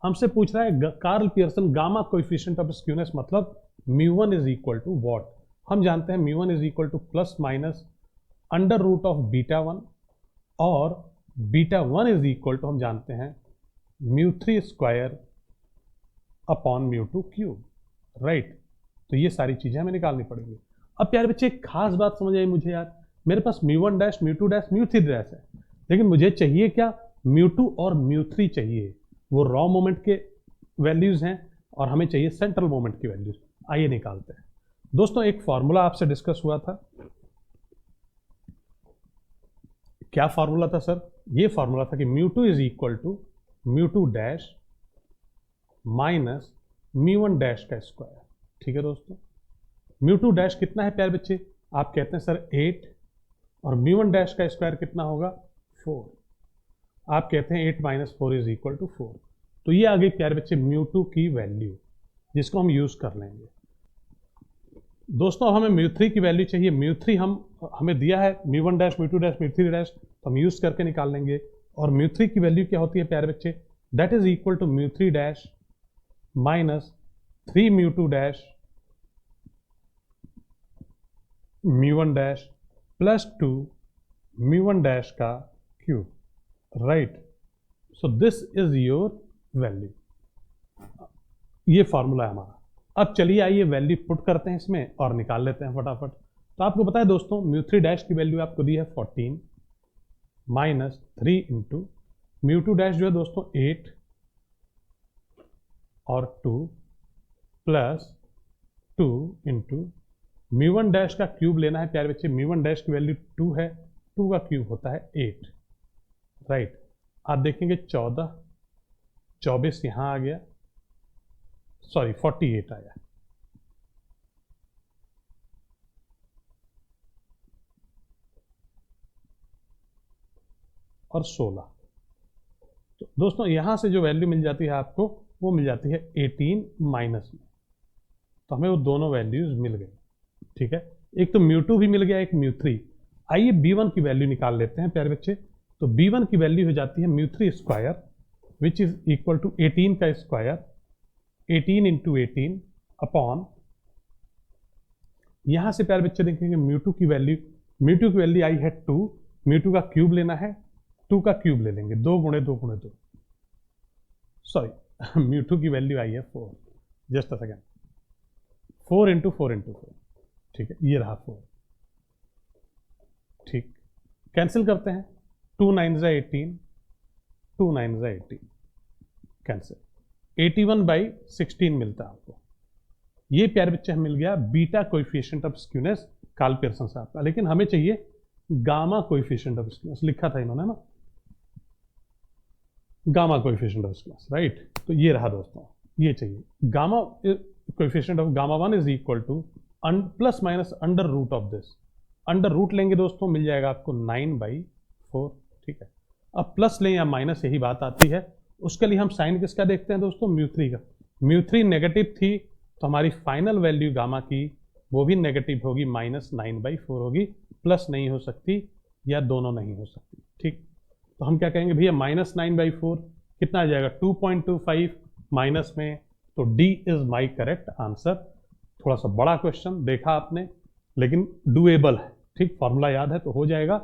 हमसे पूछ रहा है Karl Pearson gamma coefficient of skewness मतलब μ1 इज इक्वल टू व्हाट। हम जानते हैं μ1 is equal to plus minus under root of beta 1 और बीटा 1 इज इक्वल टू हम जानते हैं μ3 स्क्वायर अपॉन μ2 क्यूब, राइट। तो ये सारी चीजें हमें निकालनी पड़ेंगी। अब प्यारे बच्चे एक खास बात समझ आई मुझे यार, मेरे पास μ1 डैश, μ2 डैश, μ3 डैश है, लेकिन मुझे चाहिए क्या? μ2 और μ3 चाहिए। वो रॉ मोमेंट के वैल्यूज हैं और हमें चाहिए सेंट्रल मोमेंट की वैल्यूज। आइए निकालते हैं दोस्तों। एक फॉर्मूला आपसे डिस्कस हुआ था, क्या फॉर्मूला था सर? ये फॉर्मूला था कि μ2 is equal to μ2 dash minus μ1 dash का स्क्वायर। ठीक है दोस्तों, μ2 डैश कितना है प्यारे बच्चे? आप कहते हैं सर 8, और μ1 डैश का स्क्वायर कितना होगा? 4। आप कहते हैं 8 माइनस 4 इज इक्वल टू 4। तो ये आ गई प्यारे बच्चे μ2 की वैल्यू, जिसको हम यूज कर लेंगे। दोस्तों हमें μ3 की वैल्यू चाहिए। μ3 हमें दिया है μ1 डैश, μ2 डैश, μ3 डैश, तो हम यूज करके निकाल लेंगे। और μ3 की वैल्यू क्या होती है प्यारे बच्चे? That is equal to μ3 dash minus 3 μ2 dash μ1 dash plus 2 μ1 dash का cube, right. So this is your value. ये फॉर्मूला है हमारा। अब चलिए आइए वैल्यू पुट करते हैं इसमें और निकाल लेते हैं फटाफट। तो आपको पता है दोस्तों μ3 डैश की वैल्यू आपको दी है 14 माइनस 3 इंटू μ2 डैश जो है दोस्तों 8 और 2 प्लस 2 इंटू μ1 डैश का क्यूब लेना है प्यारे बच्चे। μ1 डैश की वैल्यू 2 है, 2 का क्यूब होता है 8, राइट। आप देखेंगे 14, 24 यहां आ गया, सॉरी 48 आया। और 16। तो दोस्तों यहां से जो वैल्यू मिल जाती है आपको वो मिल जाती है 18 माइनस में। तो हमें वो दोनों वैल्यूज मिल गई, ठीक है। एक तो μ2 भी मिल गया, एक μ3। आइए b1 की वैल्यू निकाल लेते हैं प्यारे बच्चे। तो b1 की वैल्यू हो जाती है μ3 square which is equal to 18 का स्क्वायर, 18 इंटू 18 अपॉन, यहां से प्यारे बच्चे देखेंगे μ2 की वैल्यू आई है 2, μ2 का क्यूब लेना है, 2 का क्यूब ले लेंगे, 2 गुणे 2 गुणे 2, सॉरी μ2 की वैल्यू आई है 4, just a second, 4 into 4 into 4, ठीक है, ये रहा 4, ठीक। कैंसिल करते हैं, 2 9 ज़ा 18, 2 9 ज़ा 18, कैंसिल, 81/16 मिलता है आपको। ये प्यारे बच्चे हमें मिल गया beta coefficient of skewness Karl Pearson साहब का। लेकिन हमें चाहिए गामा कोएफिशिएंट ऑफ स्क्यूनेस, लिखा था इन्होंने ना, gamma coefficient of skewness, right. तो ये रहा दोस्तों, ये चाहिए gamma coefficient of gamma 1 is equal to plus minus under root of this. Under root लेंगे दोस्तों मिल जाएगा आपको 9/4, ठीक है। अब प्लस लें या माइनस यही बात आती है। उसके लिए हम साइन किसका देखते हैं दोस्तों, μ3 का। μ3 नेगेटिव थी तो हमारी फाइनल वैल्यू गामा की वो भी नेगेटिव होगी, -9/4 होगी, प्लस नहीं हो सकती या दोनों नहीं हो सकती, ठीक। तो हम क्या कहेंगे भैया, -9/4 कितना आ जाएगा, 2.25 माइनस में, तो D is my correct answer. थोड़ा सा बड़ा क्वेश्चन देखा आपने, लेकिन डुएबल है, ठीक। फॉर्मूला याद है तो हो जाएगा,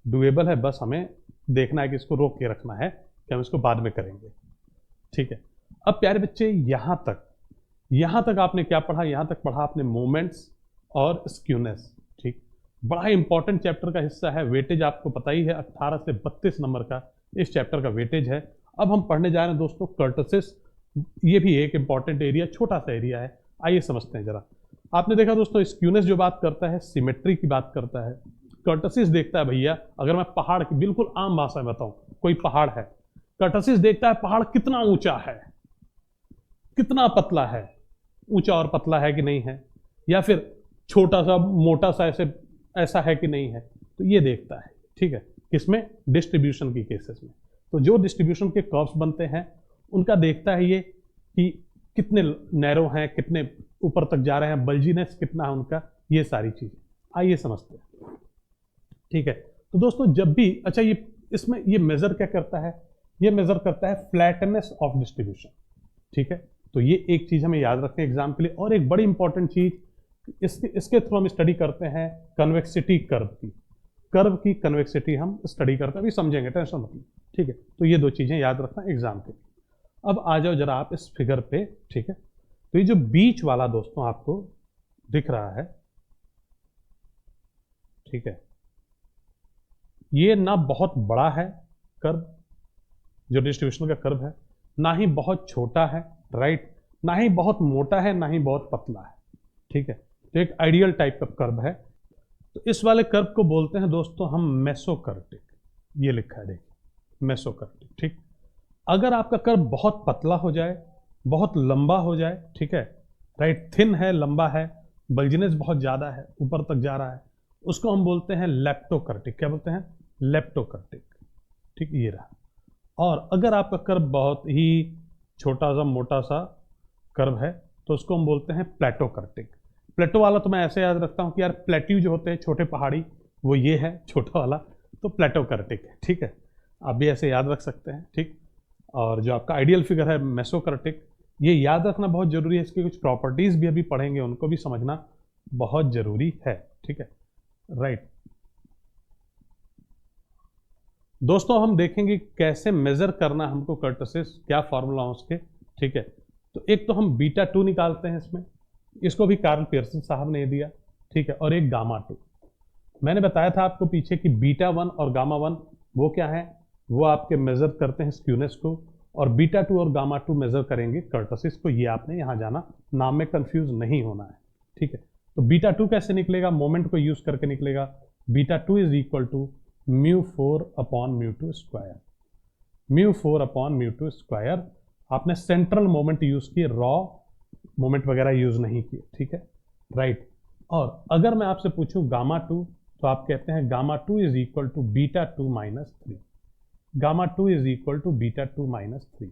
डुएबल है, बस हमें देखना है कि इसको रोक के रखना है कि हम इसको बाद में करेंगे, ठीक है। अब प्यारे बच्चे यहां तक आपने क्या पढ़ा, यहां तक पढ़ा आपने मोमेंट्स और स्क्यूनेस, ठीक। बड़ा इंपॉर्टेंट चैप्टर का हिस्सा है। वेटेज आपको पता ही है 18 से 32 नंबर का इस चैप्टर का वेटेज है। अब हम पढ़ने जा रहे हैं दोस्तों कर्टसिस। ये भी एक इंपॉर्टेंट एरिया, छोटा सा एरिया है, आइए समझते हैं जरा। आपने देखा दोस्तों स्क्यूनेस जो बात करता है सिमेट्री की बात करता है, कर्टसिस देखता है भैया, अगर मैं पहाड़ की बिल्कुल आम भाषा में बताऊं, कोई पहाड़ है, कर्टसिस देखता है पहाड़ कितना ऊंचा है, कितना पतला है, ऊंचा और पतला है कि नहीं है, या फिर छोटा सा मोटा सा ऐसा है कि नहीं है, तो ये देखता है, ठीक है। किसमें, डिस्ट्रीब्यूशन की केसेस में। तो जो डिस्ट्रीब्यूशन के कर्व्स बनते हैं उनका देखता है ये कि कितने नैरो हैं, कितने ऊपर तक जा रहे हैं, बल्जीनेस कितना है उनका, ये सारी चीजें आइए समझते हैं, ठीक है। तो दोस्तों जब भी, अच्छा ये इसमें ये मेजर क्या करता है, ये मेजर करता है फ्लैटनेस ऑफ डिस्ट्रीब्यूशन, ठीक है। तो ये एक चीज हमें याद रखते हैं एग्जाम के लिए। और एक बड़ी इंपॉर्टेंट चीज इसके थ्रू हम स्टडी करते हैं कन्वेक्सिटी कर्व की कन्वेक्सिटी हम स्टडी करते हैं, अभी समझेंगे, टेंशन मत लो, ठीक है। तो ये दो चीजें याद रखना एग्जाम के लिए। अब आ जाओ जरा आप इस फिगर पे, ठीक है। तो ये जो बीच वाला दोस्तों आपको दिख रहा है, ठीक है, ये ना बहुत बड़ा है कर्व, जो डिस्ट्रीब्यूशन का कर्व है, ना ही बहुत छोटा है, राइट, ना ही बहुत मोटा है, ना ही बहुत पतला है, ठीक है। तो एक आइडियल टाइप का कर्व है। तो इस वाले कर्व को बोलते हैं दोस्तों हम मेसोकर्टिक, ये लिखा है देखिए, मेसोकर्टिक, ठीक। अगर आपका कर्व बहुत पतला हो जाए, बहुत लंबा हो जाए, ठीक है, राइट, थिन है, लंबा है, बल्जिनेस बहुत ज्यादा है, ऊपर तक जा रहा है, उसको हम बोलते हैं लेप्टोकर्टिक। क्या बोलते हैं, लेप्टोकर्टिक, ठीक, ये रहा। और अगर आपका कर्व बहुत ही छोटा सा मोटा सा कर्व है तो उसको हम बोलते हैं प्लेटोकर्टिक। प्लेटो वाला तो मैं ऐसे याद रखता हूं कि यार प्लेट्यू जो होते हैं छोटे पहाड़ी, वो ये है छोटा वाला, तो प्लेटोकर्टिक है, ठीक है। आप भी ऐसे याद रख सकते हैं, ठीक। और जो आपका आइडियल फिगर है मेसोकर्टिक, ये याद रखना बहुत जरूरी है। इसकी कुछ प्रॉपर्टीज भी अभी पढ़ेंगे, उनको भी समझना बहुत जरूरी है, ठीक है, राइट। दोस्तों हम देखेंगे कैसे मेजर करना हमको कर्टसिस, क्या फॉर्मूला उसके, ठीक है। तो एक तो हम β2 निकालते हैं इसमें, इसको भी कार्ल पियर्सन साहब ने दिया, ठीक है। और एक गामा टू, मैंने बताया था आपको पीछे कि बीटा वन और गामा वन वो क्या है, वो आपके मेजर करते हैं स्क्यूनेस को, और बीटा टू और गामा टू मेजर करेंगे कर्टसिस को। ये आपने यहां जाना, नाम में कंफ्यूज नहीं होना है, ठीक है। तो बीटा टू कैसे निकलेगा, मोमेंट को यूज करके निकलेगा। Beta two is equal to mu 4 upon mu two square, mu 4 upon mu two square. आपने सेंट्रल मोमेंट यूज किए, रॉ मोमेंट वगैरह यूज नहीं किए, ठीक है, राइट। और अगर मैं आपसे पूछूं गामा टू, तो आप कहते हैं gamma two is equal to beta two minus three, gamma two is equal to beta two minus three,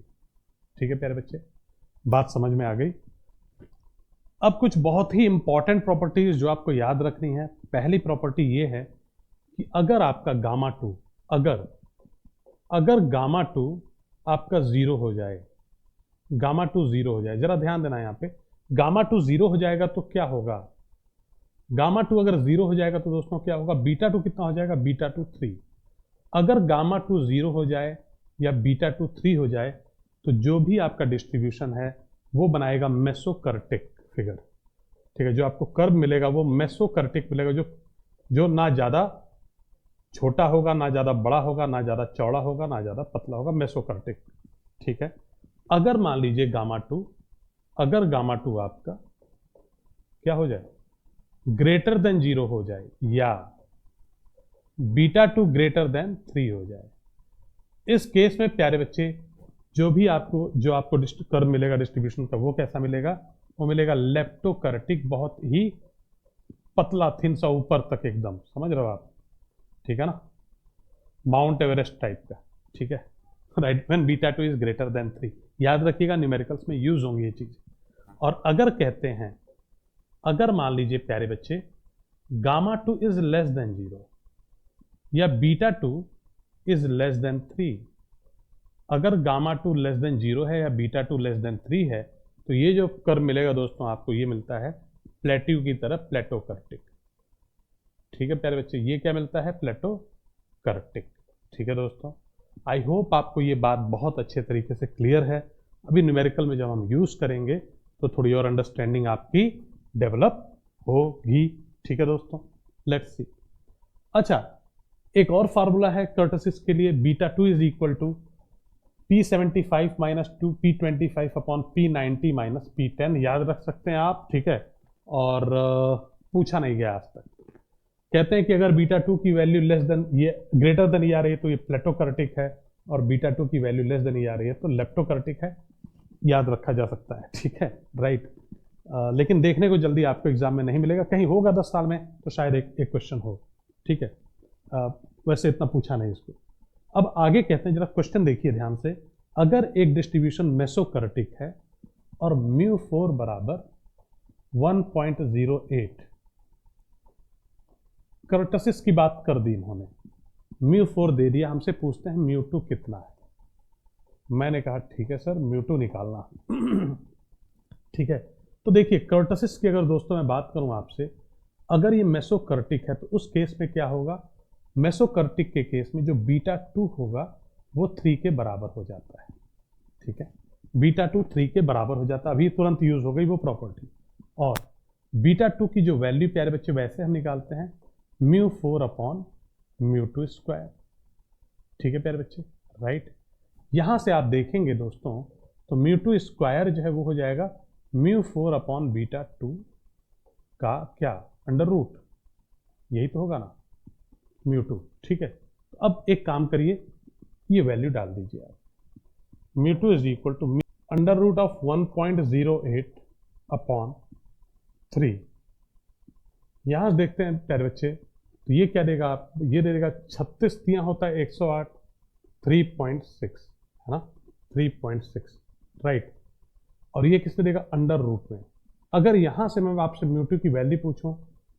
ठीक है प्यारे बच्चे, बात समझ में आ गई। अब कुछ बहुत ही इंपॉर्टेंट प्रॉपर्टीज जो आपको याद रखनी है। पहली प्रॉपर्टी ये है कि अगर आपका गामा टू, अगर गामा टू आपका जीरो हो जाए, गामा टू जीरो हो जाए, जरा ध्यान देना यहां पे, गामा टू जीरो हो जाएगा तो क्या होगा, गामा टू अगर जीरो हो जाएगा तो दोस्तों क्या होगा, बीटा टू कितना हो जाएगा, बीटा टू थ्री। अगर गामा टू जीरो हो जाए या बीटा टू थ्री हो जाए तो जो भी आपका डिस्ट्रीब्यूशन है वो बनाएगा मेसोकर्टिक फिगर, ठीक है। जो आपको कर्व मिलेगा वो मेसोकर्टिक मिलेगा, जो ना ज़्यादा छोटा होगा, ना ज़्यादा बड़ा होगा, ना ज़्यादा चौड़ा होगा, ना ज़्यादा पतला होगा, मेसोकर्टिक, ठीक है। अगर मान लीजिए गामा टू, अगर गामा टू आपका क्या हो जाए, ग्रेटर देन जीरो हो जाए, या beta to greater than three हो जाए, इस केस में प्यारे बच्चे जो आपको कर्व मिलेगा डिस्ट्रीब्यूशन का, वो कैसा मिलेगा, वो मिलेगा लेप्टोकर्टिक, बहुत ही पतला, थिन सा, ऊपर तक एकदम, समझ रहे हो आप, ठीक है ना, माउंट एवरेस्ट टाइप का, ठीक है, right. When beta two is greater then three, याद रखिएगा न्यूमेरिकल्स में यूज होंगी ये चीज। और अगर कहते हैं, अगर मान लीजिए प्यारे बच्चे gamma two is less than zero या beta two is less than three, अगर gamma two less than zero है या beta two less than three है, तो ये जो कर्व मिलेगा दोस्तों आपको, ये मिलता है प्लेट्यू की तरफ, प्लेटोकर्टिक, ठीक है प्यारे बच्चे, ये क्या मिलता है, प्लेटोकर्टिक, ठीक है दोस्तों। आई होप आपको ये बात बहुत अच्छे तरीके से क्लियर है। अभी न्यूमेरिकल में जब हम यूज करेंगे तो थोड़ी और अंडरस्टैंडिंग आपकी डेवलप होगी, ठीक है दोस्तों। Let's see. अच्छा, एक और फार्मूला है कर्टसिस के लिए, beta two is equal to P75 minus two P25 upon P90 minus P10, याद रख सकते हैं आप, ठीक है। और पूछा नहीं गया आज तक। कहते हैं कि अगर बीटा टू की वैल्यू लेस देन, ये ग्रेटर देन ये आ रही है तो ये प्लेटोकर्टिक है, और बीटा टू की वैल्यू लेस देन ये आ रही है तो लेप्टोकर्टिक है, याद रखा जा सकता है, ठीक है, राइट। लेकिन देखने को जल्दी आपको एग्जाम में नहीं मिलेगा, कहीं होगा 10 साल में तो शायद एक क्वेश्चन हो, ठीक है। वैसे इतना पूछा नहीं इसको। अब आगे कहते हैं, जरा क्वेश्चन देखिए ध्यान से, अगर एक डिस्ट्रीब्यूशन मेसोकर्टिक है और म्यू 4 बराबर 1.08, कर्टसिस की बात कर दी इन्होंने, म्यू 4 दे दिया, हमसे पूछते हैं म्यू 2 कितना है। मैंने कहा ठीक है सर, म्यू 2 निकालना ठीक है। तो देखिए कर्टसिस की अगर दोस्तों मैं बात करूं आपसे, अगर ये मेसोकर्टिक है तो उस केस में क्या होगा, मेसोकर्टिक के केस में जो बीटा 2 होगा वो 3 के बराबर हो जाता है, ठीक है। बीटा 2 3 के बराबर हो जाता है, अभी तुरंत यूज हो गई वो प्रॉपर्टी। और बीटा 2 की जो वैल्यू प्यारे बच्चे वैसे हम निकालते हैं म्यू 4 अपॉन म्यू 2 स्क्वायर, ठीक है प्यारे बच्चे, राइट। यहां से आप देखेंगे दोस्तों तो म्यू 2 स्क्वायर जो है वो हो जाएगा म्यू 4 अपॉन बीटा 2 का क्या, अंडर रूट, यही तो होगा ना, म्यू 2, ठीक है। तो अब एक काम करिए, ये वैल्यू डाल दीजिए आप, mu 2 is equal to under root of 1.08 upon 3। यहां से देखते हैं प्यारे बच्चे, तो ये क्या देगा आप, ये दे देगा 36 दिया होता है 108, 3.6 है ना, 3.6, राइट। और ये किसने देगा, अंडर रूट में। अगर यहां से मैं आपसे म्यू 2 की वैल्यू पूछूं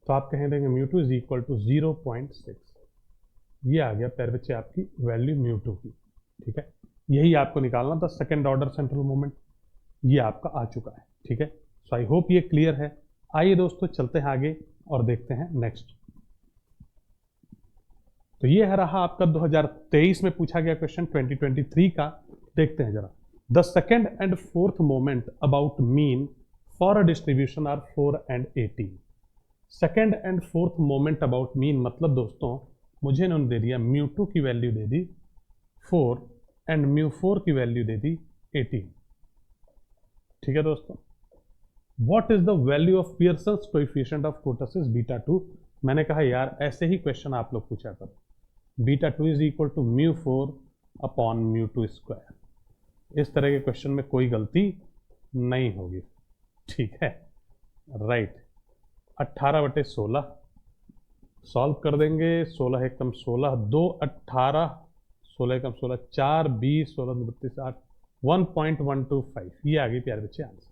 तो आप कहें देंगे म्यू 2 इज इक्वल टू 0.6, ये आ गया प्यारे बच्चे आपकी वैल्यू म्यू 2 की, ठीक है। यही आपको निकालना था, सेकेंड ऑर्डर सेंट्रल मोमेंट, ये आपका आ चुका है, ठीक है। सो आई होप ये क्लियर है। आइए दोस्तों चलते हैं आगे और देखते हैं नेक्स्ट। तो ये है रहा आपका 2023 में पूछा गया क्वेश्चन 2023 का। देखते हैं जरा, the second and fourth moment about mean for a distribution are 4 and 18। Second and fourth moment about mean मतलब दोस्तों मुझे इन्होंने दे दिया μ2 की वैल्यू दे दी 4 एंड μ4 की वैल्यू दे दी 18। ठीक है दोस्तों, what is the value of Pearson's coefficient of कुर्टोसिस beta 2। मैंने कहा यार ऐसे ही क्वेश्चन आप लोग पूछा करो, beta 2 is equal to μ4 upon μ2 square. इस तरह के क्वेश्चन में कोई गलती नहीं होगी। ठीक है, राइट। 18/16 सॉल्व कर देंगे। 16 एकम 16, 2 18, 16 एकम 16, 4 20, 16 32 8, 1.125 ये आ गई प्यारे बच्चे answer.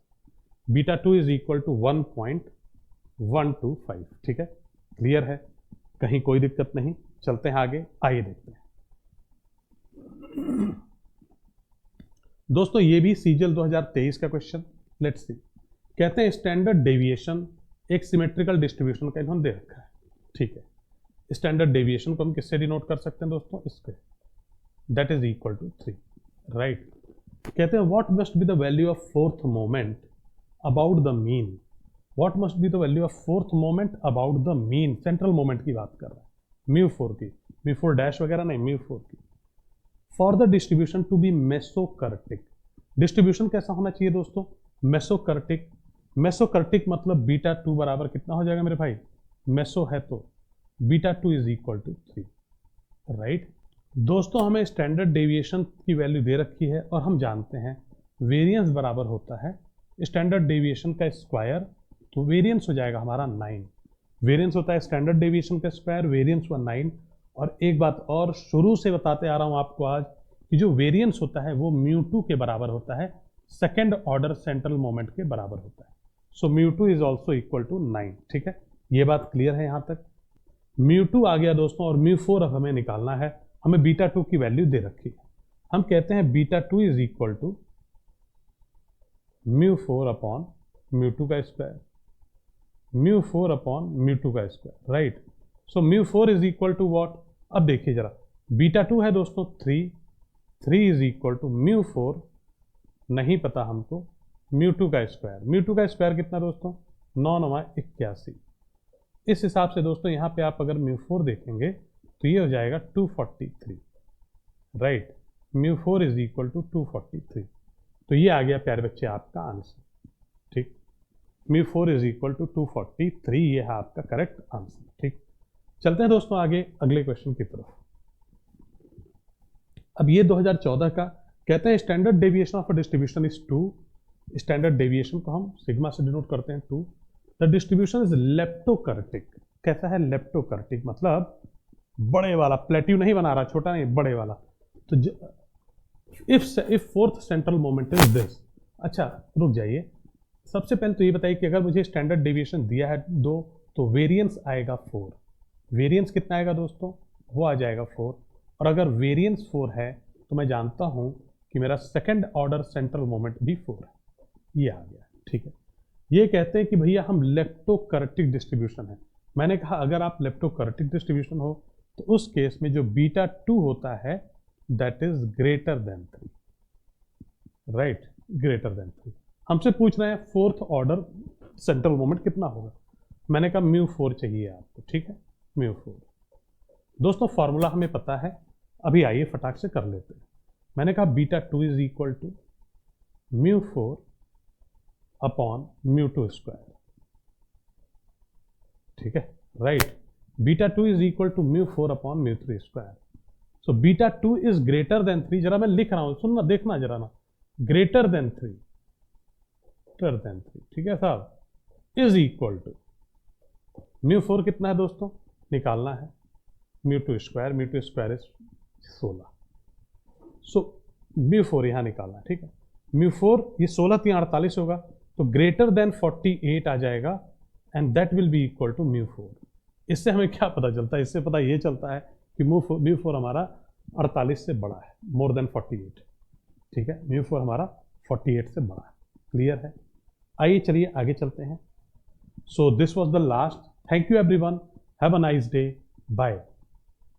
Beta 2 is equal to 1.125। ठीक है, क्लियर है, कहीं कोई दिक्कत नहीं। चलते हैं आगे, आइए देखते हैं दोस्तों ये भी सीजीएल 2023 का क्वेश्चन। लेट्स सी, कहते हैं स्टैंडर्ड डेविएशन एक सिमेट्रिकल डिस्ट्रीब्यूशन का इन्होंने दे रखा है। ठीक है, स्टैंडर्ड डेविएशन को हम किससे डिनोट कर सकते हैं दोस्तों, इसके, that is equal to 3। Right, कहते हैं what must be the value of fourth moment about the mean. What must be the value of fourth moment about the mean, central moment की बात कर रहा है, μ4 की, μ4 डैश वगैरह नहीं, μ4 की। For the distribution to be mesokurtic. Distribution कैसा होना चाहिए दोस्तों, मेसोकर्टिक। मेसोकर्टिक मतलब बीटा 2 बराबर कितना हो जाएगा मेरे भाई, मेसो है तो beta 2 is equal to 3। Right दोस्तों, हमें स्टैंडर्ड डेविएशन की वैल्यू दे रखी है और हम जानते हैं वेरिएंस बराबर होता है स्टैंडर्ड डेविएशन का स्क्वायर, तो वेरिएंस हो जाएगा हमारा 9। वेरिएंस होता है स्टैंडर्ड डेविएशन का स्क्वायर, वेरिएंस हुआ 9। और एक बात और शुरू से बताते आ रहा हूं आपको आज कि जो वेरिएंस होता है वो μ2 के बराबर होता है, सेकेंड ऑर्डर सेंट्रल मोमेंट के बराबर होता है। सो μ2 इज ऑल्सो इक्वल टू 9। ठीक है, ये बात क्लियर है यहां तक। μ2 आ गया दोस्तों और μ4 अब हमें निकालना है। हमें बीटा 2 की वैल्यू दे रखी है, हम कहते हैं beta 2 is equal to μ4 upon μ2 का स्क्वायर, μ4 अपॉन μ2 का square. Right, so μ4 is equal to what. अब देखिए जरा, बीटा 2 है दोस्तों 3 इज इक्वल टू μ4 नहीं पता हमको, μ2 का स्क्वायर। μ2 का स्क्वायर कितना दोस्तों, 9 9 81। इस हिसाब से दोस्तों यहाँ पे आप अगर μ4 देखेंगे तो ये हो जाएगा 243। Right, μ4 is equal to 243। तो ये आ गया प्यारे बच्चे आपका आंसर। ठीक, μ4 इज इक्वल टू 243, ये है आपका करेक्ट आंसर। ठीक, चलते हैं दोस्तों आगे अगले क्वेश्चन की तरफ। अब ये 2014 का कहते हैं standard deviation of a distribution is 2। Standard deviation को हम सिग्मा से डिनोट करते हैं 2। The distribution is leptokurtic. कैसा है लेप्टोकर्टिक, मतलब बड़े वाला, प्लेट्यू नहीं बना रहा, छोटा नहीं, बड़े वाला। तो if fourth central moment is this. अच्छा रुक जाइए, सबसे पहले तो ये बताइए कि अगर मुझे स्टैंडर्ड डेविएशन दिया है 2 तो वेरिएंस आएगा 4। वेरिएंस कितना आएगा दोस्तों, वो आ जाएगा 4। और अगर वेरिएंस 4 है तो मैं जानता हूं कि मेरा सेकंड ऑर्डर सेंट्रल मोमेंट भी 4 है, ये आ गया। ठीक है, ये कहते हैं कि भैया हम लेप्टोकर्टिक डिस्ट्रीब्यूशन है। मैंने कहा अगर आप लेप्टोकर्टिक डिस्ट्रीब्यूशन हो तो उस केस में जो बीटा 2 होता है that is greater than 3। Right, greater than 3। हमसे पूछ रहे हैं फोर्थ ऑर्डर सेंट्रल मोमेंट कितना होगा, मैंने कहा μ4 चाहिए आपको। ठीक है, μ4 दोस्तों फॉर्मूला हमें पता है, अभी आइए फटाक से कर लेते हैं। मैंने कहा beta 2 is equal to μ4 upon μ2 square. ठीक है, right, beta 2 is equal to μ4 upon μ3 square. So beta 2 is greater than 3। जरा मैं लिख रहा हूं, सुनना, देखना जरा ना, ग्रेटर देन 3, ग्रेटर देन 3। ठीक है साहब, इज इक्वल टू μ4 कितना है दोस्तों, निकालना है μ2 स्क्वायर। μ2 square is 16। सो μ4 यहां निकालना है। ठीक है, μ4 ये 16 3 48 होगा, तो ग्रेटर देन 48 आ जाएगा and that will be equal to μ4। इससे हमें क्या पता चलता है, इससे पता ये चलता है कि μ4 हमारा 48 से बड़ा है, मोर देन 48। ठीक है, μ4 हमारा 48 से बड़ा है। क्लियर है, आइए चलिए आगे चलते हैं। So this was the last. Thank you everyone, have a nice day, bye.